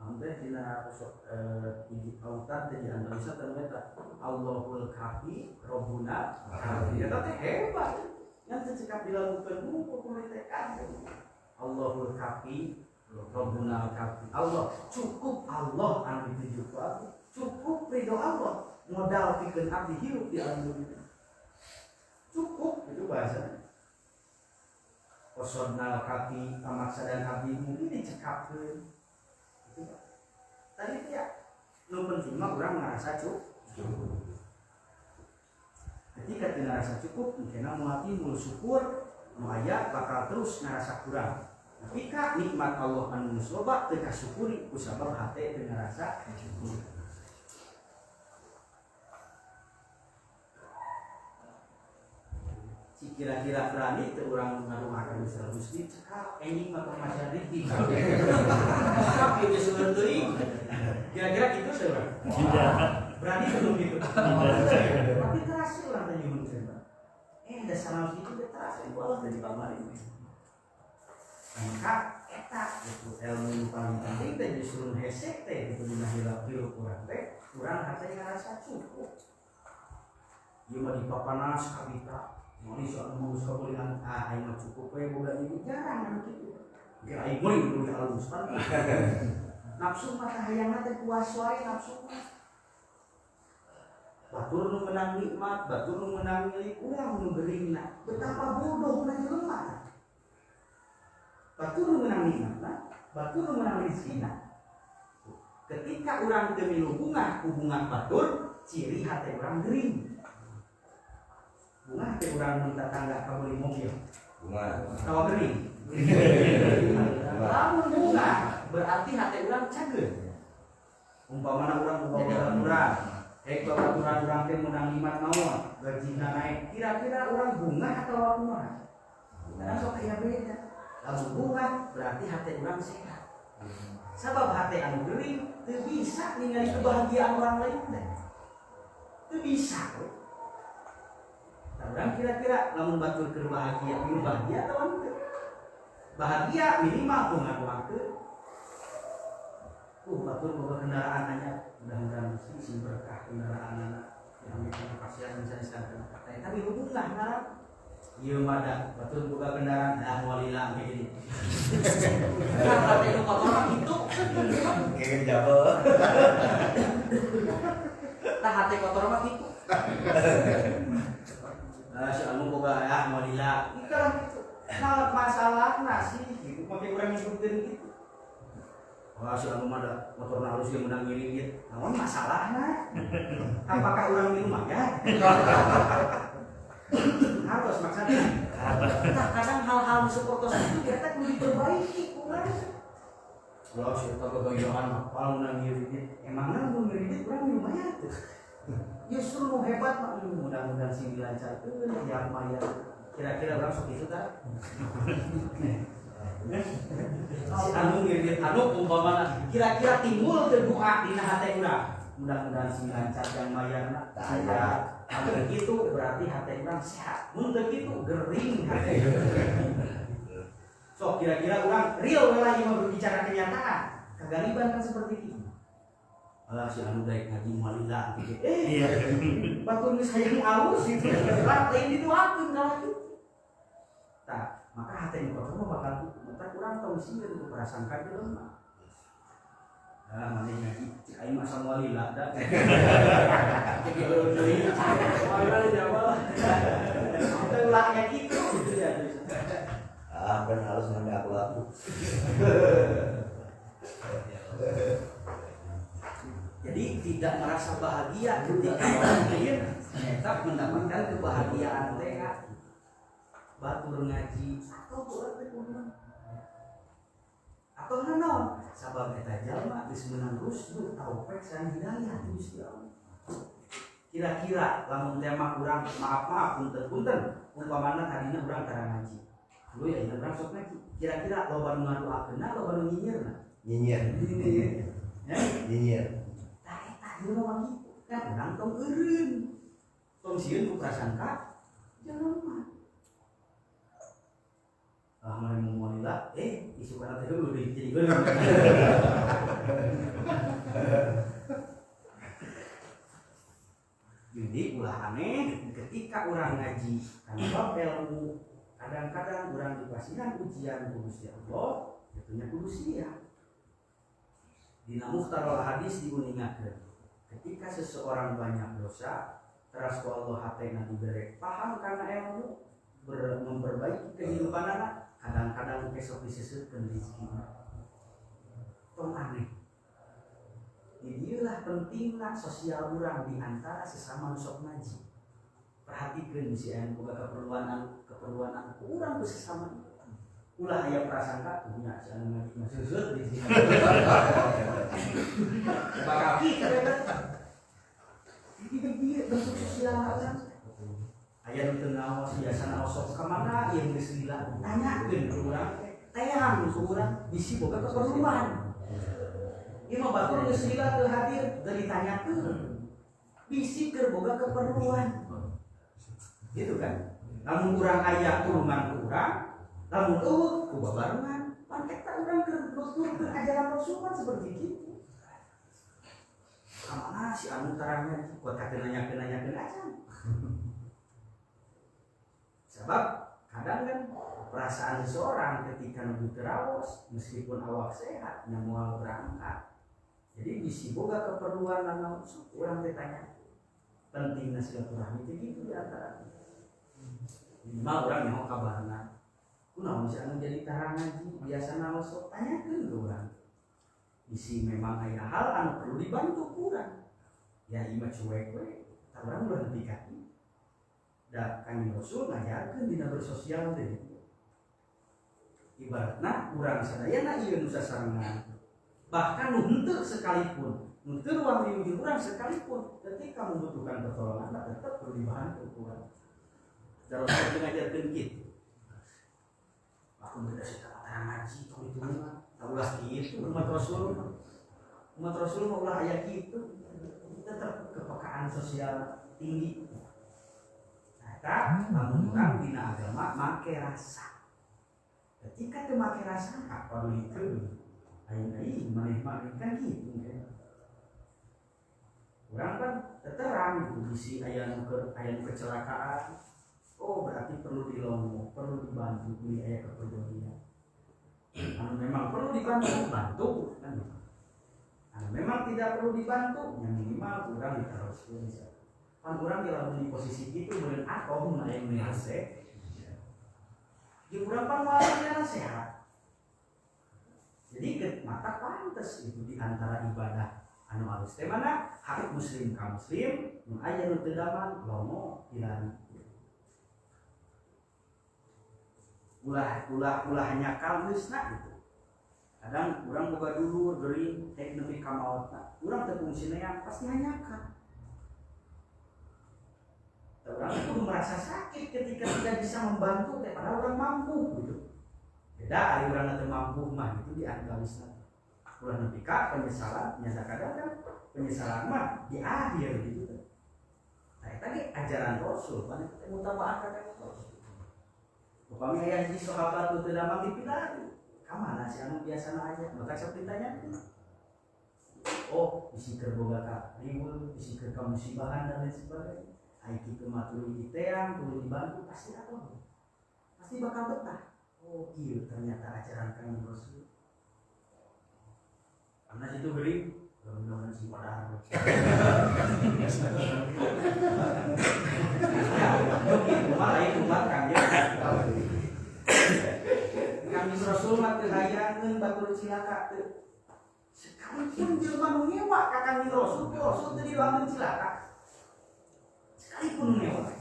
Namun teh dina hiji pautan teh di Indonesia teh eta Allahul Kafi Rabbuna Kafi. Eta teh hebat. Yang secekap dilakukan buku pemerintahan Allahul Kafi Rabbuna Kafi Allah cukup Allah anu dituju ku cukup ridho Allah modal pikeun abdi hirup di alam dunia cukup itu bahasa Qasodnal Kafi pamaksadan abdi mungkin dicekapkeun itu tadi ya nu penting mah urang ngarasa cukup ketika teu ngarasa cukup mungkin moal timbul syukur nu aya bakal terus ngarasa kurang. Ketika nikmat Allah anu geus loba teu kasyukuri kusabab hate teu ngarasa cukup. Si kira-kira berani teu urang ngarumakeun Gusti cekap enjing mah pamajian rezeki. Cekap ieu geus seueur teuing. Kira-kira kitu teh urang. Tidak. Berani belum gitu. Tapi keras sih orang tanya nyuhunkeun. Dasar naon kitu teh teras ieu Allah dari pamarin. Maka eta itu ilmu paling penting teh justru hese teh itu dina hirup urang teh urang hate ngarasa cukup. Ieu mah dipapanas kabita. Moni soal mau sakulian aing mah cukup we boga ieu jarang anu kitu. Ge aing meuing kudu halus pan. Nafsu mah teh hayangna teh puas wae nafsu mah. Batur nu menang nikmat, batur nu menang milik urang nu geuringna. Betapa bodohna jelema. Batur nu menang nikmatna, batur nu menang rezekina. ketika orang teu milu bunga hubungan batur ciri hati orang gering. Bunga hati orang minta tangga ka beli mobil bunga tawa gering. Lamun bunga berarti hati orang cageun. Umpamana orang boga babaturan orang teh menang 5 naon gajina naik kira-kira orang bunga atau kumaha? Nah, sok aya beda. Lamun bunga berarti hati orang sehat. Sabab hati anu gering teu bisa ningali kebahagiaan orang lain teh. Teu bisa. Orang kira-kira lamun batur keur bahagia, milu bahagia atau henteu? Bahagia minimal bunga doang teu. Batur boga kendaraan anyar, mudah-mudahan sing berkah kendaraan anak yang kasihan misalnya sekarang. Tapi hubungan harap ieu mah da batur boga kendaraan dah walila begini. Karena itu kotor gitu. Kayak jabel. Tah hate kotor mah gitu. Si anu boga ya walila. Karena gitu. Nah, masalahna sih gitu. Make urang ngikutin gitu. Wah, si anu mah da motor halus yang menang ngiring. Naon masalahna? Apakah urang minum ya? Harus maksudnya. Kadang hal-hal seperti itu kita kudu diperbaiki kurang. Kalau si eta kegayohan apal menang ngiring. Emangna mun ngiring urang minum aya tuh. Justru nu hebat mah mudah-mudahan sing dilancarkeun ya maya. Kira-kira urang sok kitu tah? Anu ngirit anu umpamana kira-kira timbul teu doa dina hate urang mudah-mudahan sing lancar yang mayarna saya anu kitu berarti hate urang sehat mun teu kitu gering hate sok kira-kira urang real we lagi mau berbicara kenyataan kagaliban kan seperti itu alah si anu daek ngaji malila gitu iya batur geus hayang alus gitu lain didoakeun kalau kitu tah maka hati yang kotor bakal mentak kurang tahu sih itu prasangka dia lemah. Mana ngaji cik aing masa walila da. Jadi deui walila jawab. Telahnya gitu ya. Kan harus ngambil aku. Jadi tidak merasa bahagia ketika orang lain tetap mendapatkan kebahagiaan teh. Batur ngaji atau buat kudu atau naon sabab eta jalma geus meunang rusdu taufik sareng hidayah ti Gusti Allah. Kira-kira lamun tema urang maaf punten umpamana tadina urang tara ngaji. Lu ya urang sok ngaji. Kira-kira loba nu ngadoakeunna loba nu nyinyirna? Nyinyir. Nyinyir. Tah eta ieu mah kitu. Kan urang tong eureun. Tong sieun ku prasangka jalma. Mana mau wanita, isu karena itu udah jadi gue. Jadi ulah aneh ketika orang ngaji karena ilmu kadang-kadang orang dikasihkan ujian Gusti Allah, tentunya kudu siap. Dina mukhtarul hadis diuningakeun. Ketika seseorang banyak dosa, teras ku Allah hatena diberi paham karena ilmu memperbaiki kehidupan anak. Kadang-kadang besok disesutkan rezeki tong aneh. Inilah pentingnya sosial urang di antara sesama sok ngaji. Perhatikan si anu boga keperluan urang ku sesama. Ulah aya prasangka punya si anu ngaji maseuseut di sini. Bakal kita ini bentuk sosial urang. Aya nu teu ngaos biasana osok ka mana ieu geus lila tanyakeun ku urang tayang ku urang bisi boga keperluan ieu mah batur geus lila teu hadir teu ditanyakeun bisi keur boga keperluan gitu kan lamun urang aya turunan ku urang lamun eueuh ku babarengan pan eta urang keur nuturkeun ajaran Rasulullah seperti itu kamana si anu tarangnya kok kate nanyakeun aja. Sebab kadang kan perasaan seseorang ketika nuju terawas meskipun awak sehat nyamual berangkat. Jadi bisi boga keperluan lan urang teh tanya pentingna silaturahmi teh kitu di antara. Minimal urang nyaho kabarna. Kunaon sih anu jadi tarang ngaji biasana sok tanyakeun ke urang. isi memang aya hal anu perlu dibantu kurang ya ima cuek we urang ulah nepi ka kitu da Kanjeng Rasul ngajarkeun dina bersosial teh ibaratna urang sadayana ieu nu sasarengan bahkan nu henteu sekalipun nu teu ruang di urang sekalipun ketika membutuhkan pertolongan tetap perlu dibantu kurang da Rasul teh ngajarkeun kitu aku beda sita ngaji tong itu mah ulah kitu umat Rasul mah ulah aya kitu tetap kepekaan sosial tinggi. Nah, namun orang dina agama make rasa. Ketika teu make rasa apa itu? Aing maneh kan gitu kan. Urang kan terang kondisi aya nu kecelakaan. Oh, berarti perlu dilonggo, perlu dibantu kuwi aya kepedulian. Anu memang perlu dibantu, bantu kan. Memang tidak perlu dibantu, yang minimal orang diteruskan. Kan orang di posisi itu meureun atoh mun aya nu nase. Jeung urang pan moalnya sehat. Jadi mata pantes itu di antara ibadah anu alus teh mana hak muslim ka muslim, nu aya nu teu daman lomo hilari. Ulah nyakal geusna gitu. Kadang orang boga dulu geuring teh nepi ka maotna. Urang teu fungsi neang pasti hanyakan. Orang itu merasa sakit ketika tidak bisa membantu padahal orang mampu gitu. Beda ari urang teu mampu mah itu dianggalisna. Ulah nepi ka penyesalan nya kadang penyesalan mah di akhir gitu. Nah, tadi ajaran Rasul pan mutaba'ah ka Rasul. Upami aya hiji sahabat teu damang dipilari. Kamana si anu biasana aja, maka saya ditanya, oh bisi kerboga ka riweuh, bisi ke musibahan dan lain sebagainya. Ai kitu mah tuluy diteang, tuluy dibantu pasti apa? Pasti bakal betah. Oh iya ternyata ajaran Kanjeng Rasul. Karena situ geuring, mudah-mudahan si padahal. Yo malah itu mah Kanjeng. Kanjeng Rasul mah teu hayangeun batur cilaka teu. Sekalipun jelema nu ngewa ka Kanjeng Rasul teu didoakeun cilaka. Sekalipun ngewa.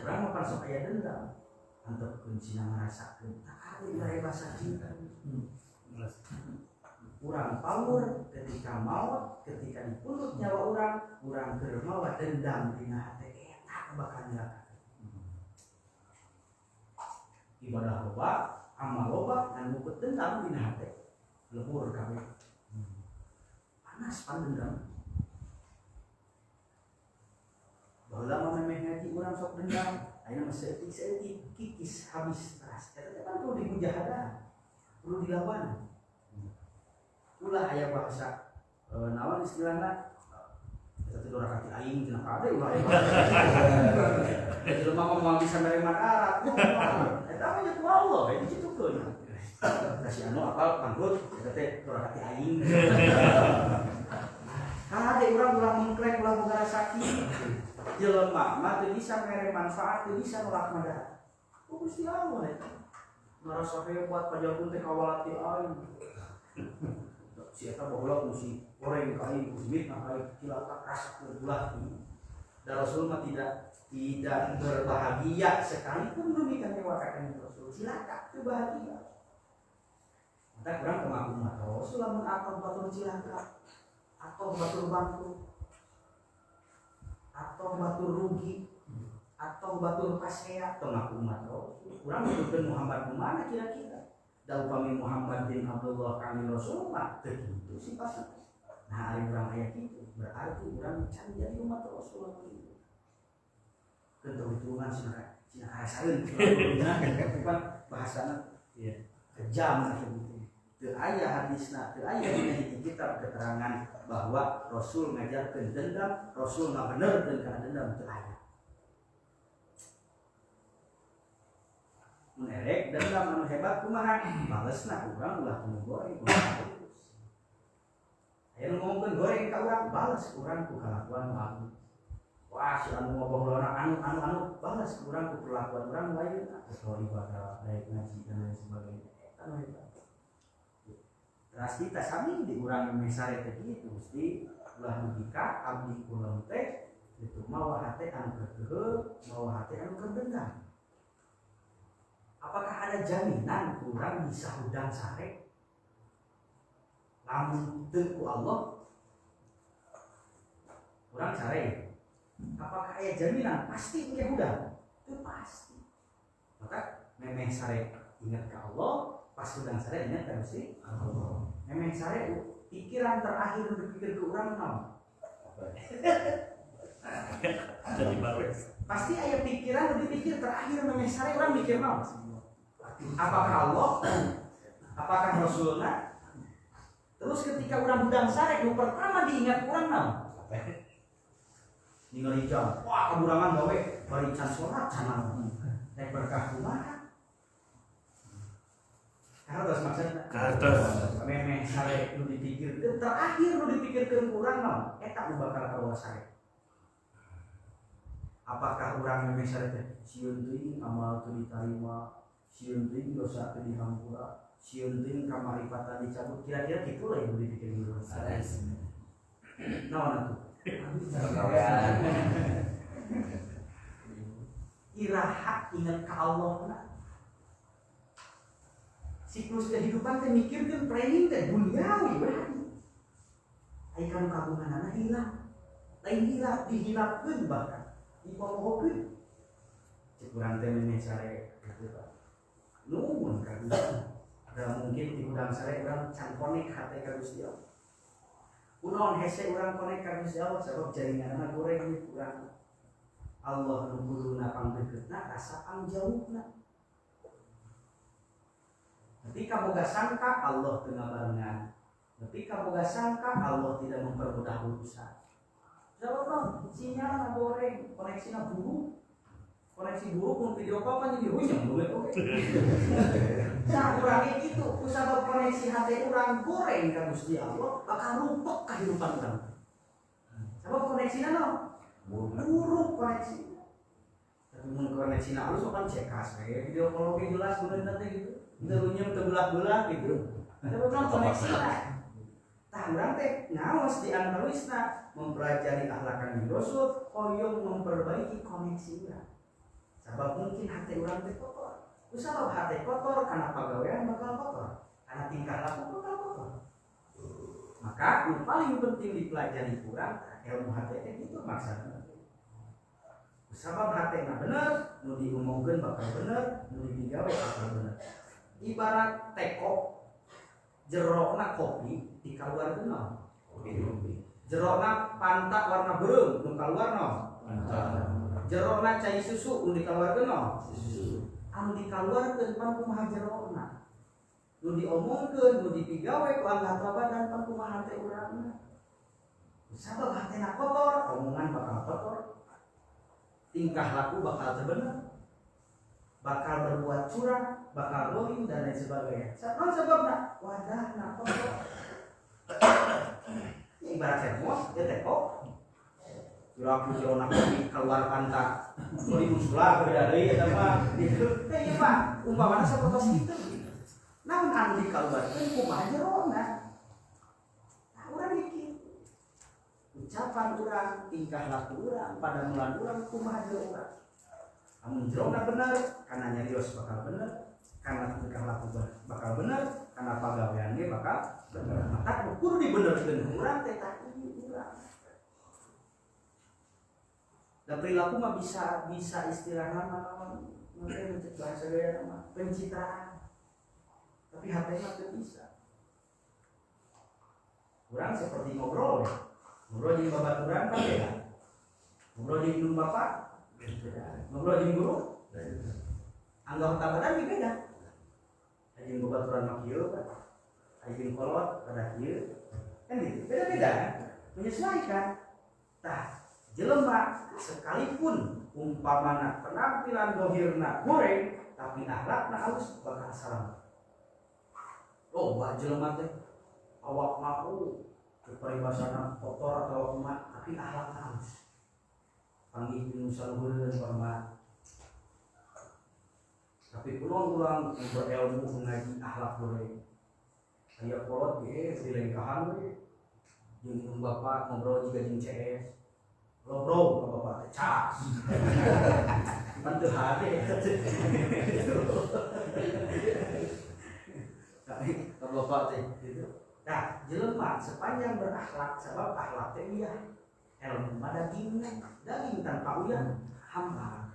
Urang mah pan sok aya dendam. Antepkeun cenah ngarasakeun tak ari rasa cinta. Urang pamur ketika maut, ketika dipundut nyawa urang keur mawa dendam dina hate eta bakal cilaka. Ibadah loba, amal loba, dan bukut dendam dina hate lebur kabeh. Panas pan dendam. Baheula mah memeh ngaji urang sok dendam, ayeuna mah seutik kikis habis teras. Eta kan perlu dimujahadah, perlu dilawan. Ulah aya bahasa naon istilahna eta teh dorakati aing cenah kade ulah aya. Jelema mah bisa mere makarat. Eta mah nya ku Allah, itu citukeun. Kasih anu apal panggut, eta teh dorakati aing. Kade urang mengkleng ulah boga sakit. Jelema mah teu bisa mere manfaat, teu bisa nolak madarat. Ku Gusti Allah eta. Ngarasa hebat pajagun teh kawalati aing. Si eta baheula musi goreng ka aing kusmit na aing cilaka rasa ulah. Dan Rasul mah tidak berbahagia sekalipun demikian mewakilkan Rasul cilaka teu bahagia. Maka kurang kemakuman Rasul lamun atau batur cilaka atau batur bangkrut atau batur rugi atau batur pasea kemakuman Rasul. Kurang butuhkeun Muhammad mana kira-kira? Da upami Muhammad bin Abdullah kami Rasul mah teu kitu sifatna. Nah, ari urang aya kitu berarti urang can jadi umat Rasul. Kentu hitungan cina karasareun bukan bahasana kejam gitu. Teu aya hadisna, teu aya dina hiji kitab keterangan bahwa Rasul ngajarkeun dendam, Rasul mah bener deun kana dendam teu aya. Mun erek dendam anu hebat kumaha? Balesna urang ulah teu goreng terus. Aya nu ngomongkeun goreng ka urang, bales urang ku kalakuan bagus. Wah, si anu ngobrolna anu balas kurang ku perlakuan urang lain atau ibadah baik ngaji dan lain sebagainya. Anu hebat. Teras kita sami di urang mesare teh kitu Gusti ulah dugika abdi kula teh itu mawa hate anu keukeuh mawa hate anu kedendam. Apakah ada jaminan urang bisa hudang sare lamun teu ku Allah urang sare? Apakah ada jaminan pasti punya hudang? Itu pasti. Maka memeh sare ingat ke Allah, pas hudang sare ingat ka Gusti Allah. Memeh sare pikiran terakhir berpikir ke urang naon? Jadi balik. Pasti aya pikiran dipikir terakhir memeh sare urang mikir naon? Apakah Allah? Apakah Rasulullah? Terus ketika urang hudang sare nu pertama diingat urang naon? Ningali jam, wah kaburangan gawe bari can salat canang. Nek berkah kumaha? Kartos maksudna. Kartos. Memeh sare nu dipikirkeun terakhir nu dipikirkeun urang naon? Eta nu bakal kabawa sare. Apakah urang memeh sare teh sieun teuing amal teu ditarima, sieun teuing dosa teu dihampura, sieun teuing kamaripatan dicabut, kira-kira kitu lah yang dipikirkeun urang sare. Naon atuh? Pegawaian. Iraha ingat ke Allah na. Siklus kehidupan teh mikirkeun planning teh duniawi berarti. Ai kan kagunganana hilang. Lain hilang dihilapkeun bahkan dipomohokeun. Cek urang teh memeh sare kitu Pak. Nuhun ka Gusti. Da mungkin di udang sare urang can konek hate ka Gusti Allah. Kunaon hese urang konek ka Gusti Allah sabab jaringanna goreng di urang. Allah nu guruna pangdeukeutna rasa pangjauhna. Ketika boga sangka Allah teu ngabarengan. Ketika boga sangka Allah tidak mempermudah urusan. Sabab naon? Sinyalna goreng, koneksina buruk. Koneksi buruk mun video call kan jadi hunyeng duit oke. Nah, urang itu kusabab koneksi hati urang goreng ka Gusti Allah bakal rumpuk kehidupan urang. Sabab koneksina naon? Buruk koneksi. Tapi mun koneksina halus kan cekas we video call ge jelas bener teh gitu. Teu runyem teu belah-belah gitu. Sabab naon koneksina. Tah urang teh ngaos di antawisna mempelajari akhlak Kanjeng Rasul hoyong memperbaiki koneksi urang. Sabab mungkin hati urang teh kotor. Kusabab hati kotor karena pagawean bakal kotor, karena tingkah laku bakal kotor. Maka yang paling penting dipelajari urang ilmu hati teh kitu maksudna. Kusabab hatena bener, nu diumumkeun bakal bener, nu digawe bakal bener. Ibarat teko jerona kopi dikaluarkeun naon? Jerona pantak warna beureum nu kaluar naon? Jerona cai susu nu dikaluarkeun naon? Susu. Anu dikaluarkeun pan kumaha jerona. Nu diomongkeun, nu dipigawe ku anggota badan pan kumaha teh urangna. Sabab hatena kotor, omongan bakal kotor. Tingkah laku bakal teu bener. Bakal berbuat curang, bakal dolim dan lain sebagainya. Sebabna wadahna kotor. Ibarat termos, ya teko. Juraku jerona kopi keluar pantat. Muri musulah beda deui eta mah. Gitu. Teh ieu mah umpamana sapertos kitu. Namun anu dikaluarkeun kumaha jerona. Nah, urang iki ucapan urang, tingkah laku urang, pada mulan urang kumaha jerona. Amun jerona bener, kana nyarios bakal bener, kana tingkah laku bakal bener, kana pagawean ge bakal bener. Maka kudu dibenerkeun urang teh tah ieu urang. Dan perilaku mah bisa istilahnya mungkin untuk bahasa gaya nama pencitraan, tapi hati mah tidak bisa. Kurang seperti ngobrol jadi babaturan kan beda, ngobrol jadi guru bapak, ngobrol jadi guru, anggota badan beda. Jadi babaturan mah kieu kan, jadi kolot pada kieu, kan gitu, beda-beda kan, menyesuaikan. Tah jelema sekalipun umpamana penampilan dohirna goreng tapi akhlakna halus bakal salam. Oh, wah jelema teh awak mau keparibasana kotor atau kumat tapi akhlakna halus. Panggih nu saluheureun hormat. Tapi kunaon urang berilmu ngaji akhlak goreng. Aya kolot ge di lengkahan we. Jeung bapak ngobrol juga jeung CS. Lo bro, ka bapak teh cas. Manteu hade. Tapi ka bapak teh gitu. Nah, jelema sepanjang berakhlak sebab akhlak teh iya. Ilmu mah daging tanpa uyah hambar.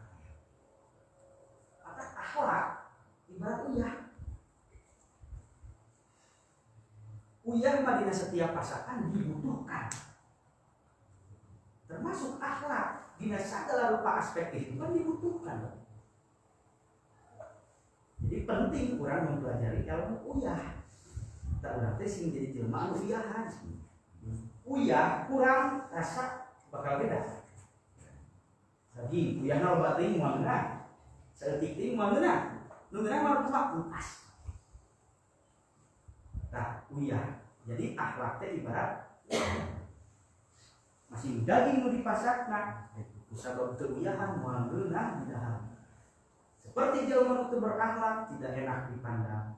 Maka akhlak ibarat uyah. Uyah mah dina setiap pasangan dibutuhkan. Termasuk akhlak dina segala rupa aspek kehidupan dibutuhkan. Jadi penting orang mempelajari ilmu uyah. Tak urang teh sing jadi jelema anu uyahan. Uyah kurang rasa bakal beda. Lagi uyahna loba teuing moal ngeunah. Saeutik teuing moal ngeunah. Nu ngeunah mah kumaha kupas. Nah, uyah. Jadi akhlak teh ibarat masih daging nu dipasakna. Kusabab teu uyahan moal ngeunah di dalam. Seperti jelema nu berakhlak tidak enak dipandang.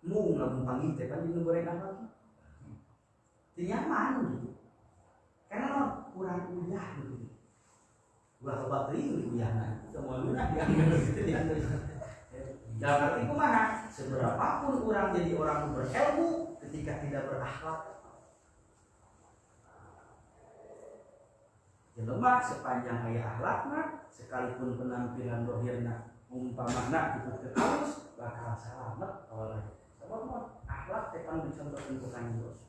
Mung lamun panggil teh kan jeung goreng akhlak. Teu nyaman gitu. Karena kurang uyah gitu. Ulah loba teuing uyahna. Teu moal ngeunah diambil. Dalam arti kumaha? Seberapapun orang jadi orang berilmu ketika tidak berakhlak. Jelema sepanjang aya akhlakna, sekalipun penampilan dohirna umpamana itu halus, bakal selamat awalnya. Sebab akhlak teh kan dicontohkeun ku Kanjeng Rasul.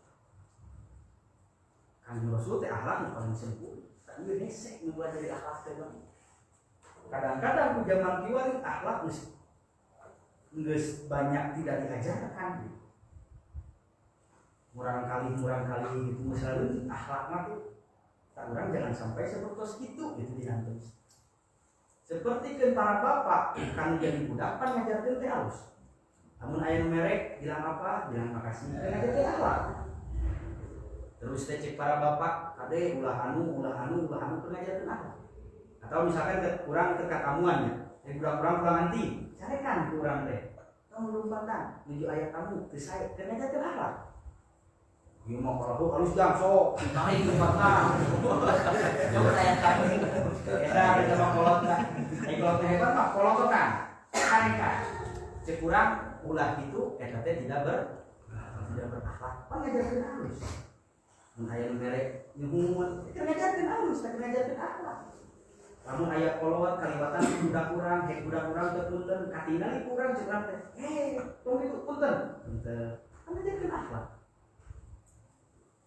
Kanjeng Rasul teh akhlak paling sempurna. Tapi hese nu dari akhlak teh. Kadang-kadang ku zaman kieu akhlak geus banyak tidak diajarkan. Murang kali gitu misalnya akhlak mah tuh tak urang jangan sampai seperti itu gitu diantos. Seperti kan para bapak kan jadi budak pan ngajarkeun teh halus. Namun aya nu merek bilang apa? Bilang makasih. Kan teh akhlak. Terus teh cek para bapak, kade ulah anu pengajarkeun akhlak. Atau misalkan kurang teu katamuannya. Budak-budak pulang nanti, carekan kurang teh. Kamu lumpatan, menuju ayat kamu, ke saya, kenapa teh akhlak? Ieu mah kalau halus jam sok, naik lumpatan. Coba ayat kamu. Eta ada mah kolot enggak? Kolot hebat mah kolot kan. Carekan. Cek kurang ulah itu eta teh tidak berakhlak. Pan ngajarkeun halus. Mun aya nu merek nyuhun, ngajarkeun halus, tak ngajarkeun akhlak. Namun ayat kolot kalibatan budak kurang, budak kurang terpunten, katina kurang cekrang teh. Tong itu punten. Punten. Kan ngajarkeun akhlak.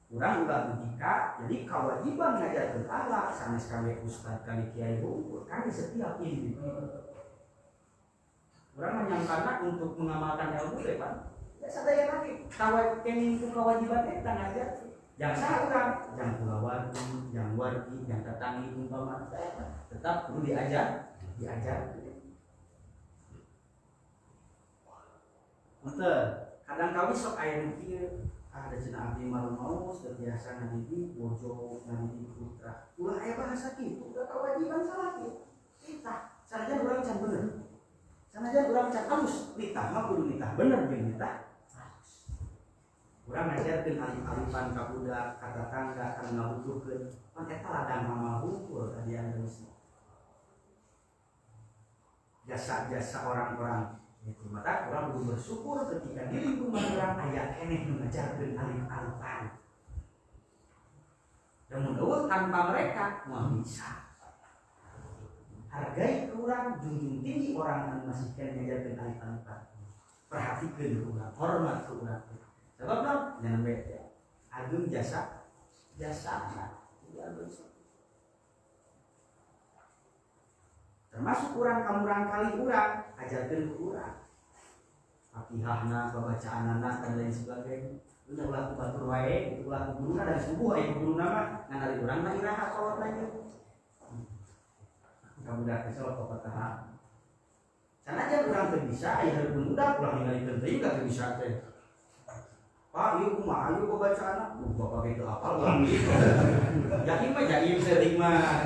Urang ulah jika jadi kewajiban ngajarkeun akhlak sanes kami ustaz kami kiai unggul kami setiap individu. Urang menyangkana untuk mengamalkan ilmu teh Pak. Ya sadaya lagi. Kawajib kewajiban eta ngajar. Yang sah urang, yang pulawati, yang wargi, yang datangi umpama tetap perlu diajar. Betul. Kadang kami sok aya nu kieu, ada cenah abdi malu-malu terbiasa ngadidik bojo, ngadidik putra. Ulah aya bahasa kitu, da kewajiban salah kitu. Kita sanajan urang can bener. Sanajan urang can halus, nitah mah kudu nitah bener jeung nitah. Urang ngajarkeun alif-alifan ka budak, ka tetangga, ka ngabutuhkeun. Pan eta ladang mama hungkul ka dieu geus. Jasa-jasa orang-orang itu maka orang kudu bersyukur ketika di lingkungan orang aya keneh nu ngajarkeun alif-alifan. Dan mudah tanpa mereka moal bisa. Hargai urang, junjung tinggi orang anu masih keneh ngajarkeun alif-alifan. Perhatikeun urang, hormat ke urang. Sebab non, jangan beda. Agung jasa anak. Termasuk urang kamurang kali urang, ajarkeun ku urang. Fatihahna, babacaanana dan lain sebagainya. Ulah ku batur wae, ulah ku guruna dari subuh aya guruna mah nganali urang mah iraha kolot lagi. Kabudak teh sok Fatihah. Sanajan urang teu bisa aya budak ulah ningalikeun teuing ka teu bisa teh. Pak, ieu kumaha ieu babacaanna? Bapak itu apal bang. Yakin mah jadi sering mah.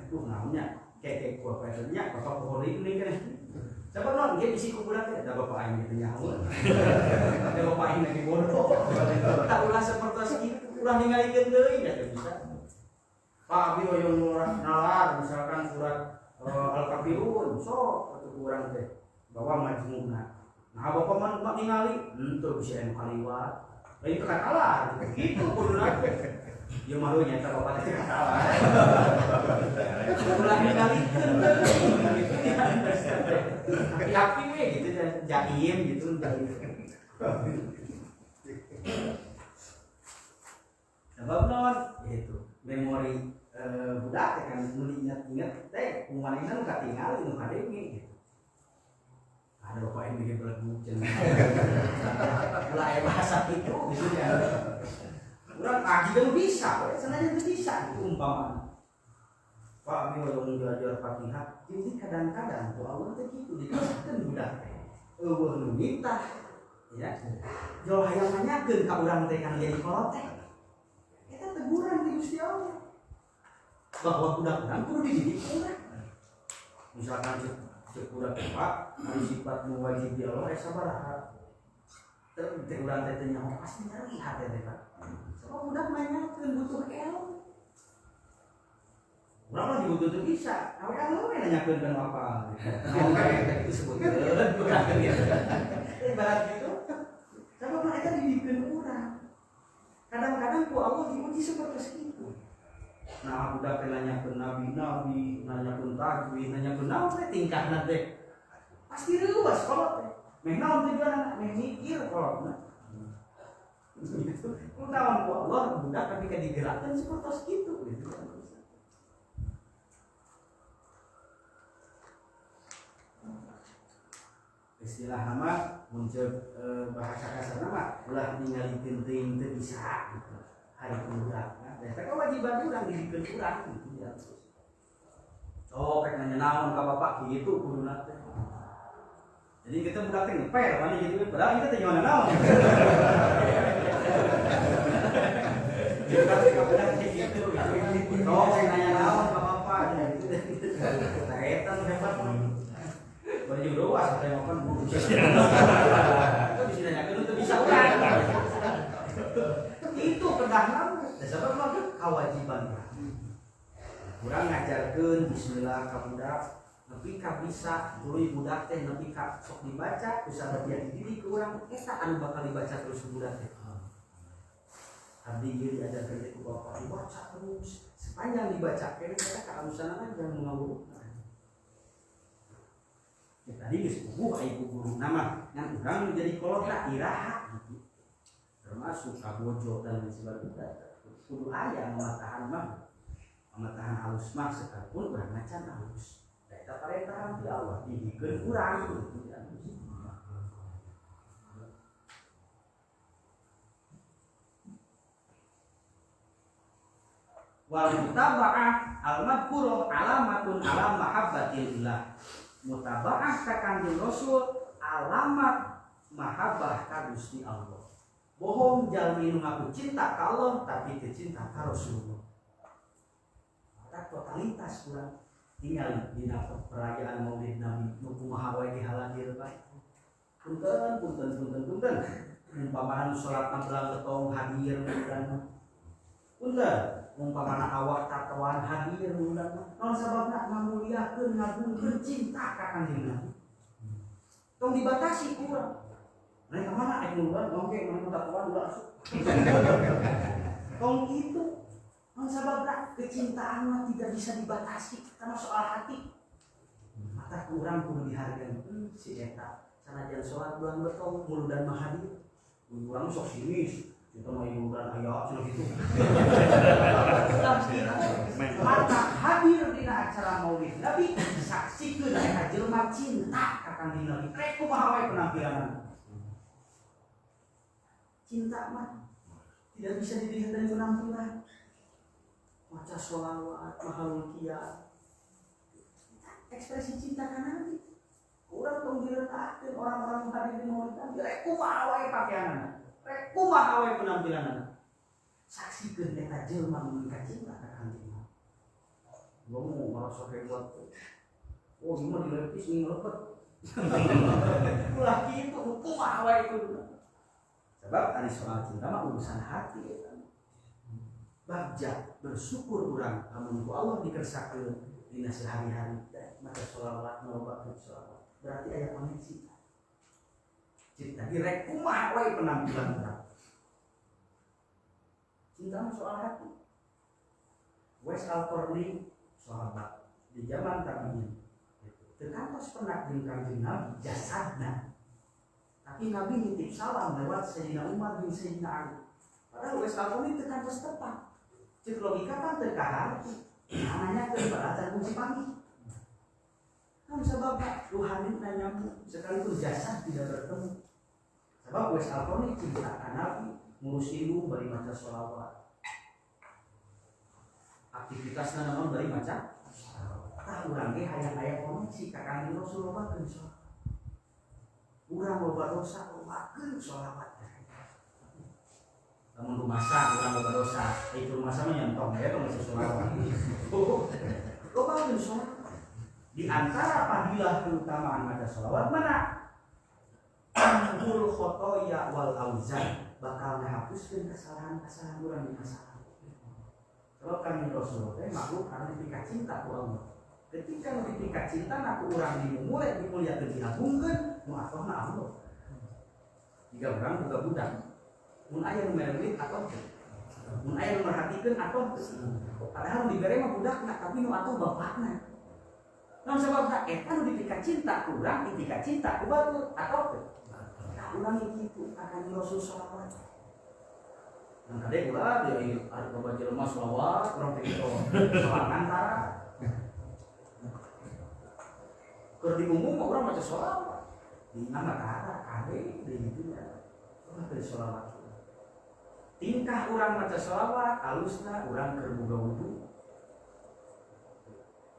Naonnya keke ku apa nya bapak pohon ini kan. Coba non Naon dia bisi ku budak teh, da bapak aing gitu nyawa. Da bapak aing lagi bodoh. Tak ulah seperti itu, ulah ningalikeun deui da teu bisa. Pak abi hoyong nalar misalkan surat Al-Kafirun, sok atuh urang teh bawa majmu'na. Nah bapak mah ningali, henteu bisa anu kaliwat. Lain teu katalar, gitu kuduna. Ya malu nyata bapak teh katalar. Ulah ningalikeun deui. Api-api we gitu jaim gitu jaim. Sebab naon itu memori budak kan mun ingat-ingat teh kumanehna nu katingali nu kadenge gitu. Ada bapak yang bikin belegu mulai bahasa itu gitu ya. Urang juga bisa, sebenarnya itu bisa gitu umpama. Pak Abi yang mengajar Fatihah, jadi kadang-kadang tuh Allah teh gitu dikasihkeun budak teh. Eueuh nu minta ya. Jo hayang nanyakeun ka urang teh kan jadi kolot teh. Eta teguran di Gusti Allah. Bahwa budak-budak kudu dididik urang. Misalkan cek budak Pak, ari sifat nu wajib di Allah sabaraha. Teh urang teh nyaho pasti nyari hate teh Pak. Sebab budak nanyakeun butuh ilmu. Urang mah juga tuh bisa, awalnya lo nanyakeun kan apa? Oke, itu sebutkeun bukan gitu. Ibarat gitu, sama mereka didikeun urang. Kadang-kadang ku Allah diuji seperti itu. Nah, budak teh nanyakeun nabi, nanyakeun tajwid, nanyakeun naon teh tingkahna teh. Pasti reuas kolot teh. Meh naon tujuanna? Meh mikir kolotna. Gitu. Ku naon ku Allah budak tapi digerakkeun seperti itu gitu kan. Istilah nama muncul bahasa kasar nama ulah ningali penting teu bisa gitu hari budak nah eta kewajiban urang didikeun urang gitu ya sok rek nanya naon ka bapak kitu kuduna teh jadi kita budak teh ngeper mana gitu padahal kita teh nyawana naon kita teh budak teh gitu sok rek nanya naon ka bapak gitu tah eta nu hebat baju doa saya makan bulu itu bisa nanyakeun itu bisa urang itu kedahanan sebab mah kewajiban urang ngajarkeun bismillah ka budak nepi ka bisa tuluy budak teh nepi ka sok dibaca usaha dia dididik ke urang eta anu bakal dibaca terus budak teh abdi ge diajarkeun ku bapak dibaca terus sepanjang dibaca kene kita ka alusanana jangan mengawur. Ya, tadi geus puguh aya ku guru nama ngan urang menjadi kolotna iraha gitu. Termasuk kabojo dan lain sebagainya. Kudu aya mamatahan mah. Mamatahan halus mah sekalipun urang macan halus. Da eta parentahan ti Allah didikeun urang gitu ya. Wal mutaba'ah al-madhkuru alamatun ala mahabbatillah. Mutaba'ah ka Kanjeng Rasul alamat mahabbah ka Gusti Allah. Bohong jalmi nu ngaku cinta ka Allah tapi teu cinta ka Rasulullah. Maka totalitas urang tinggal dina perayaan Maulid Nabi nu kumaha wae dihaladir bae. Punten. Umpamana salat belang betong hadir mudah. Punten. Umpamana awak tatawan hadir mudah. Naon sababna ngamuliakeun ngagungkeun cinta ka Kanjeng Nabi. Tong dibatasi urang. Mereka mana aing nular oke mana tatawan ulah asup. Tong kitu. Naon sababna kecintaan mah tidak bisa dibatasi karena soal hati. Mata urang kudu dihargain si eta. Sanajan salat bulan betong muludan mah hadir. Urang sok sinis. Kita mau iburan ayah cina gitu. Maka hadir di acara Maulid Nabi saksikeun eta jelema cinta ka Kanjeng Nabi. Rek kumaha wae penampilanna. Cinta mah tidak bisa dilihat dari penampilan. Maca sholawat, mahalulkiyah. Ekspresi cinta ka Nabi. Urang tong diletakkeun orang-orang hadir di Maulid Nabi. Rek kumaha wae pakaianna. Rek kumaha wae penampilanna. Saksikeun eta jelema nu cinta ka Kanjeng Nabi. Gua mau merasa hebat. Oh, gimana dilepis nih lepet. Ulah kitu kumaha wae kudu. Sebab tadi soal cinta mah urusan hati ya. Bagja bersyukur urang amun ku Allah dikersakeun dina sehari-hari maca sholawat ngalobakeun sholawat. Berarti aya koneksi. Cinta direk kumaha wae penampilan urang. Cinta mah soal hati. Wes Al-Qarni sahabat di zaman tabi'in. Tekantos pernah jeung Kanjeng Nabi jasadna. Tapi Nabi nitip salam lewat Sayyidina Umar bin Sayyidina Ali. Padahal wes Al-Qarni tekantos tepat. Cek logika kan terkahar. Namanya keberatan kunci pamit. Kan sebabnya ruhani nyambung sekalipun jasad tidak bertemu. Sebab wes Al-Qarni cinta Nabi ngurus indung bari maca sholawat. Aktivitasna naon bari maca. Tah urang ge hayang aya koneksi ka Kanjeng Rasulullah keun sholawat. Urang loba dosa lobakeun sholawat. Lamun rumasa urang loba dosa, itu rumasa mah nyantong ya tong sholawat. Lobakeun sholawat. Di antara fadilah keutamaan maca sholawat mana? Amhul khotoya wal auzan, bakal ngahapuskeun kesalahan-kesalahan urang di masa lalu. Kalau kami Rasulullah makhluk karena dipikat cinta ku Allah. Ketika dipikat cinta aku urang dimulai dimuliakeun diagungkeun nu atohna Allah. Jika urang boga budak, mun aya nu mere duit atoh teh. Mun aya nu merhatikeun atoh teh. Padahal nu dibere mah budakna tapi nu atoh bapakna. Namun sebabna eta nu dipikat cinta ku urang dipikat cinta ku batur atoh teh. Urang kitu akan Rasul sallallahu alaihi wasallam. Yang tadi ulah dia ada baca lemah selawat orang begitu soalan antara kalau di umum orang baca selawat di nama tara kade di itu ya orang baca selawat tingkah orang baca selawat halusna orang kerbuga wudu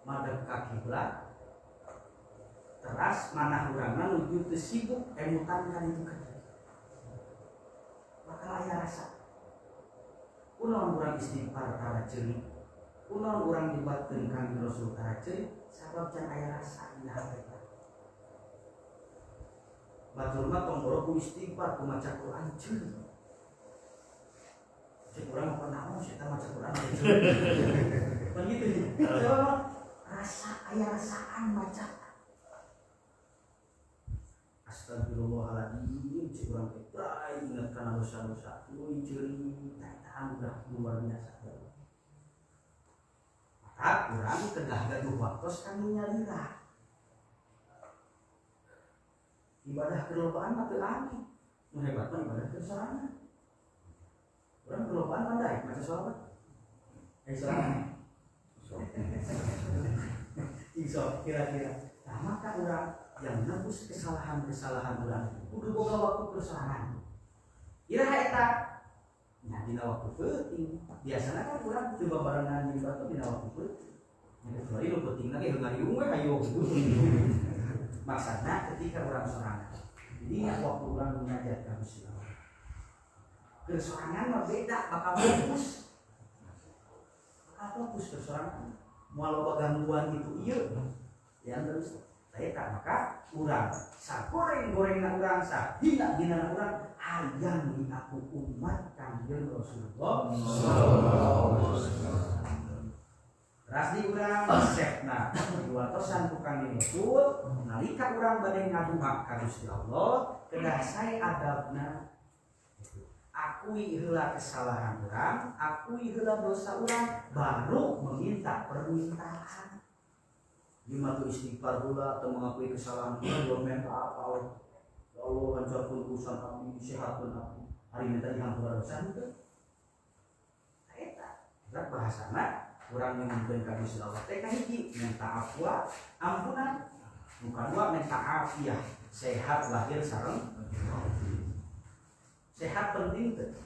madep ka kiblat teras manah urangna nuju teu sibuk emutan kana itu bakal aya rasa kunaon urang istighfar tara ceuri kunaon urang dibuatkeun Kanjeng Rasul tara ceuri sabab can aya rasa dina hati batur mah tong boro istighfar ku maca Quran ceuri cek urang apa naon eta maca Quran ceuri begitu sabab rasa aya rasaan maca astagfirullahaladzim cek urang teh prai inget kana dosa-dosa tuluy ceuri udah luar biasa. Maka kurang tegah gaduh waktos kami nyalira. Ibadah kelopaan mah teu aneh. Nu hebat mah ibadah kesorangan. Urang kelopaan pandai maca sholawat. Sorangan. Insya kira-kira. Nah, maka urang yang nebus kesalahan-kesalahan urang kudu boga waktu kesorangan. Iraha eta nah dina waktu penting biasanya kan urang coba barengan jeung batu dina waktu penting kecuali nu penting lagi ngariung we hayo maksudna ketika urang sorangan jadi waktu urang munajat ka Gusti Allah kesorangan mah beda bakal fokus kesorangan moal loba gangguan gitu ieu yang terus eta maka urang sagoreng-gorengna urang sahina-hinana urang hayang di aku umat Kanjeng Rasulullah sallallahu alaihi wasallam. Rasdi urang resepna diwatosan ku Kanjeng Rasul nalika urang bade ngaduha ka Gusti Allah kedah sae adabna akui heula kesalahan urang, akui heula dosa urang baru meminta permintaan. Jumatu istighfar pula atau mengakui kesalahan pula belum minta apa Allah hancurkan urusan kami, sehatkan kami. Hari ini tadi hampura dosa itu. Eta, berat bahasana kurang mengumpulkan kami selawat. Teka hiji minta afwa, ampunan. Bukan dua minta afiah, sehat lahir sareng. Sehat penting tuh.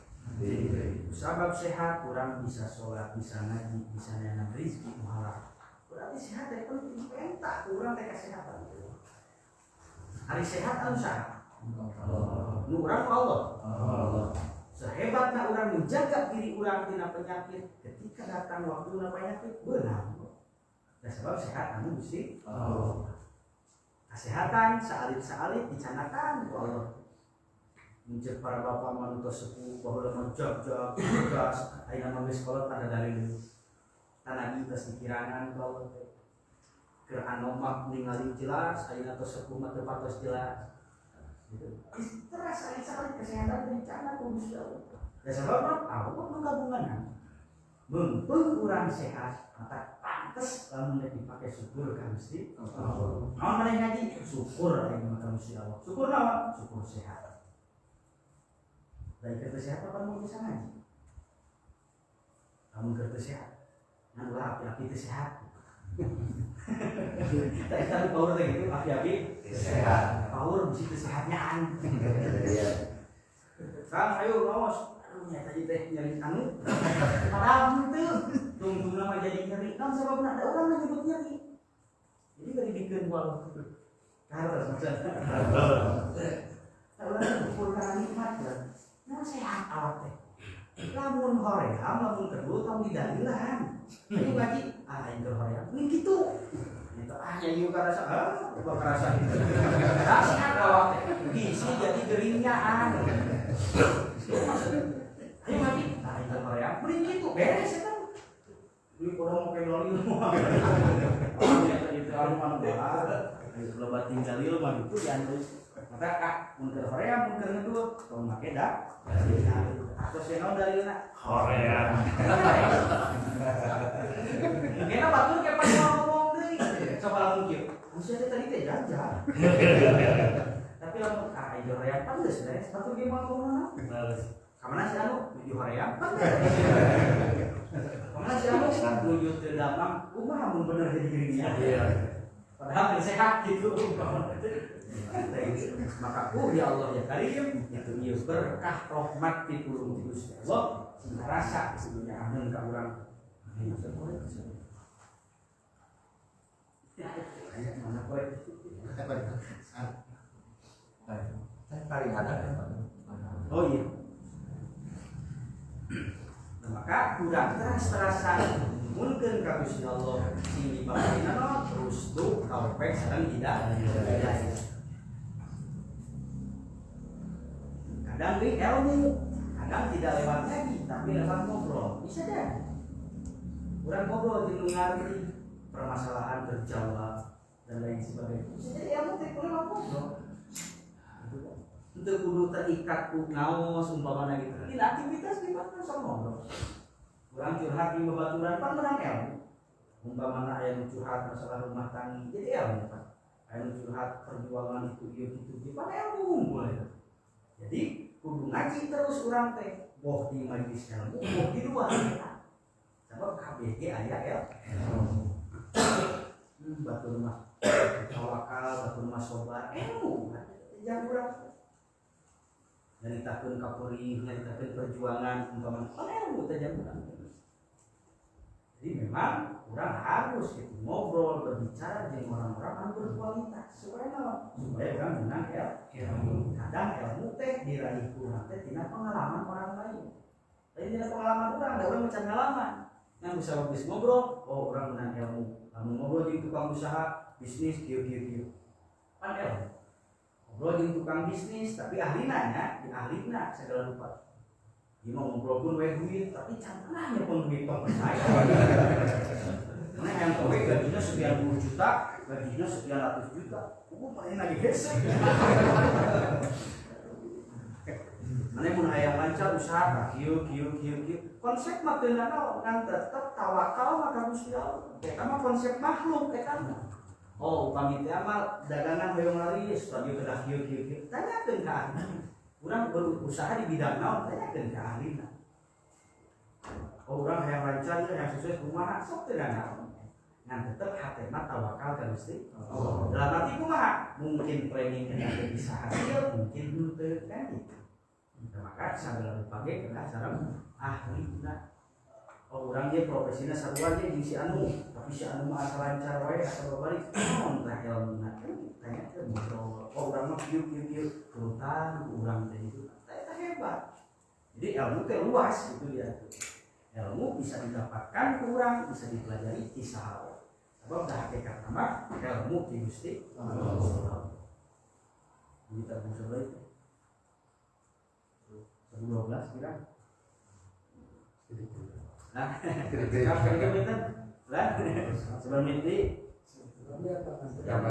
Sebab sehat kurang bisa sholat, bisa ngaji, bisa nanam rezeki muhalal. Berarti sehat yang penting. Minta kurang teka kesehatan. Hari sehat anu saha? Nu urang Allah. Sehebatna urang menjaga diri urang tina penyakit, ketika datang waktu na penyakit beunang. Da sebab sehat anu Gusti Allah. kesehatan saalit dicanakan ku Allah. Mencet para bapak manusia sepuh bahwa menjog tugas ayeuna mah geus kolot pada dalil tanah kita pikirangan bahwa keur anomak ningali jelas ayeuna tos sepuh mah teu patos jelas gitu. Terasa saalit kesehatan bencana ku Gusti Allah. Ya sabab Allah nu gabungan. Mumpung urang sehat maka pantes lamun dipakai syukur ka Gusti Allah. Naon maneh ngaji syukur ayeuna ka Gusti Allah. Syukur naon? Syukur sehat. Dari kereta sehat apa mau bisa ngaji? Kamu kereta sehat, nah ulah api-api itu sehat. Tapi power lagi itu api-api sehat. Power mesti kesehatnya Kang, ayo ngawas. Aduh nyata teh nyari anu. Padahal itu tunggu nama jadi nyeri. Kan sebabnya ada orang yang nyebut nyeri. Jadi gak dibikin walau harus maksudnya. Kalau kumpul karena nikmat kan. Nah sehat awak teh. Lamun hoream, lamun kedua tong didalilan. Ayo ngaji, yang ke hoream, ini gitu. Itu nyanyi karasa, apa karasa itu. Nah sehat awak teh. Gizi jadi geringan. Ayo ngaji, yang ke hoream, ini gitu. Beres ya kan. Ini orang mau kayak loli rumah. Orangnya tadi itu aluman bahar. Ayo lebat tinggal ilmu itu diantus. Maka munker Korea, munker ngedua, kalau make dah. Atau senau dari mana? Korea. Mungkin batur kayak pas ngomong deh. Coba lamun kieu. Manusia tadi teh jajan. Tapi lamun itu Korea pantes beres. Batur ge mau ngomong. Kamana si anu nuju Korea? Kamana si anu nuju teu damang, kumaha mun bener jadi dirinya. Padahal sehat gitu. Maka ya Allah ya Karim itu ieu berkah rahmat pitulung ti Gusti Allah sing rasa sebenarnya amun ka urang. Mana poe? Paling ada. Oh iya. Maka urang terasa mungkin ka Gusti Allah sing dibawahina terus tuh taufik sareng hidayah. Kadang di ilmu, kadang tidak lewat ngaji, tapi lewat ngobrol. Bisa deh. Kurang ngobrol di mengerti permasalahan terjawab dan lain sebagainya. Bisa jadi ilmu tidak lewat ngobrol. Untuk kudu terikat ku ngaos umpamana gitu. Ini aktivitas di mana sama ngobrol. Kurang curhat di babaturan pan menang ilmu. Umpamana aya nu curhat masalah rumah tangga, jadi ilmu kan. Aya nu curhat perjuangan itu di pan ilmu ngumpul itu. Jadi kudu ngaji terus urang teh boh di majelis ilmu boh di luar sebab KBG aya batur mah tawakal batur mah sobar ilmu jangan urang nyaritakeun kapuri nyaritakeun perjuangan umpama ilmu teh jangan urang. Jadi memang urang harus gitu ngobrol berbicara dengan orang-orang yang berkualitas supaya urang menang ilmu. Kadang ilmu teh diraih urang teh tina pengalaman orang lain. Tapi tina pengalaman urang da urang macan ngalaman. Yang bisa habis ngobrol, oh urang menang ilmu. Lamun ngobrol jeung tukang usaha bisnis kieu. Pan ilmu. Ngobrol jeung tukang bisnis tapi ahlina nya, di ahlina segala rupa. Dia mau ngobrol pun wae duit, tapi cantananya pun duit tong percaya. Karena yang kowe gajinya sekian puluh juta, gajinya sekian ratus juta. Paling lagi gesek. Mana pun hayang lancar usaha, kieu. Konsep mah teu naon, kan tetep tawakal maka Gusti Allah. Eta mah konsep makhluk eta mah. Oh, upami teh amal dagangan hoyong laris, radio kedah kieu. Tanyakeun ka ahli. Urang berusaha di bidang naon, tanyakeun ka ahlina. Oh, urang hayang lancar yang sukses kumaha, sok teu naon. Nah tetap hati mah tawakal ka Gusti Allah. Dalam arti kumaha? Mungkin planning kita bisa hasil, mungkin henteu kan gitu. Maka sagala rupa ge kena sareng ahli na. Oh urang ge profesina sarua ge jeung si anu, tapi si anu mah asal lancar wae asal balik naon tah ilmuna kan tanyakeun ngobrol. Oh urang mah kieu kerutan urang teh itu. Eta hebat. Jadi ilmu teh luas gitu dia. Ilmu bisa didapatkan kurang, bisa dipelajari kisah. Sebab dah hakikat nama ilmu ti Gusti Allah. Kita bisa baik 12 kira. Nah, kapan kita lah sebelum mimpi nah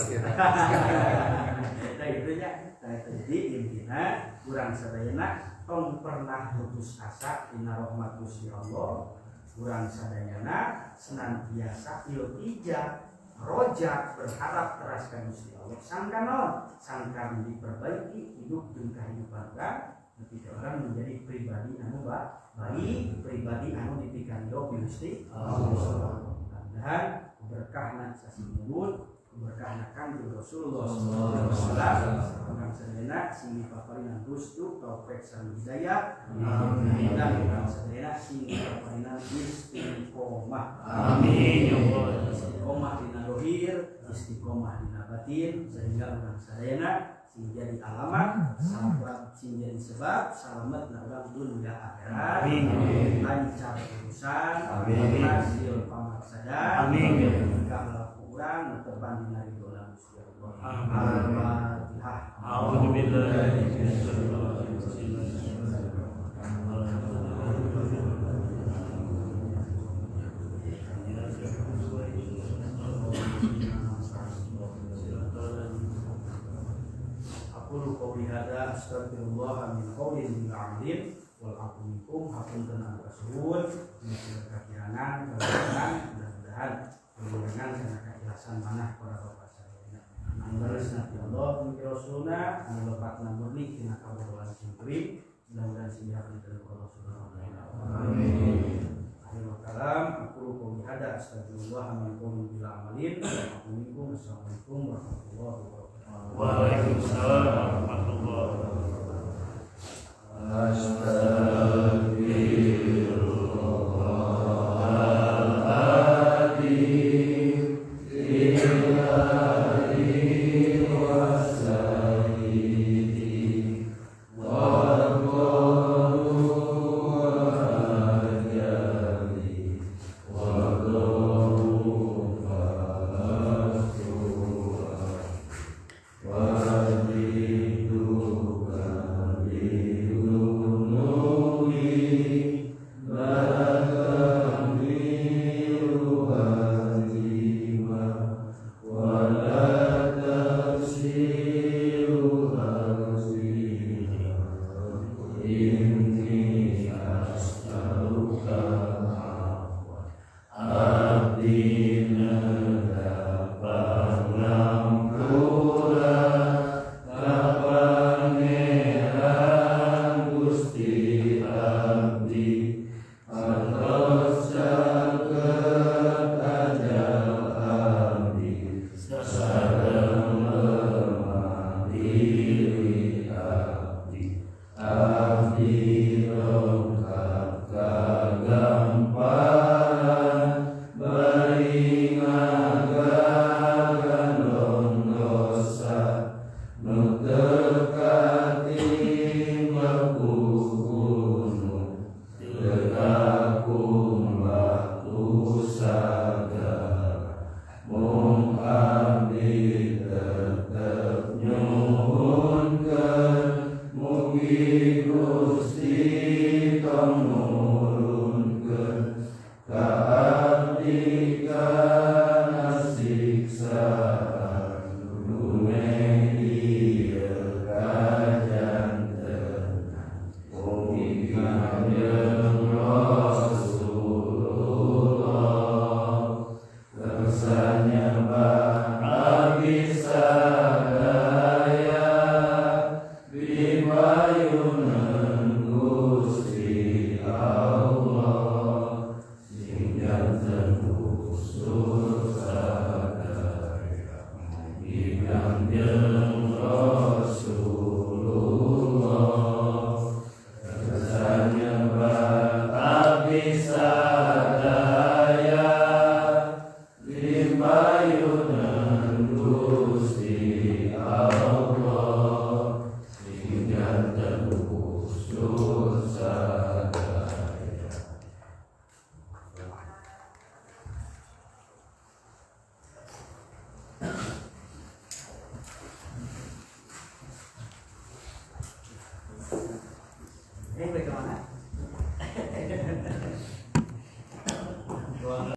itunya jadi intinya kurang sadayana tong pernah putus asa dina rahmat Gusti Allah, kurang sadayana senantiasa iltija rojak berharap teras ka Gusti Allah sangka non sangka diperbaiki hidup jeung kehidupan urang ketika orang menjadi pribadi anu baik, pribadi anu dipikir Gusti Allah. Dan berkahna sasimurun, berkahna Kanjeng Rasulullah sallallahu alaihi wasallam, kang sadayana sing dipaparinan Gusti taufik sareng hidayah. Amin. Dan kang sadayana sing dipaparinan istiqomah. Amin ya Allah. Istiqomah dina zahir, istiqomah dina batin sehingga urang sadayana sing jadi alamat, sing jadi sebab selamat urang dunia akhirat. Amin. Lancar urusan, hasil pamaksadan. Amin. Segala kurang terbang dina ridhoan Gusti Allah. Al-Fatihah. A'udzubillahi minasyaitonir rajim. Aqulu qawli hadza astaghfirullah min qawlin bi'amdin wal aqu minkum hapunten an kasuhun min kakirangan mudah-mudahan dengan keikhlasan manah para bapak saya. Anggaris nanti Allah mungkin Rasulullah anu lepatna murni tina kabodohan singkrim mudah-mudahan sihat dari Allah Subhanahu wa taala. Amin. Akhirul kalam aqulu qawli hadza astaghfirullah min qawlin bi'amdin wal aqu minkum. Assalamualaikum warahmatullahi wabarakatuh. Waalaikumsalam warahmatullahi wabarakatuh. bagaimana?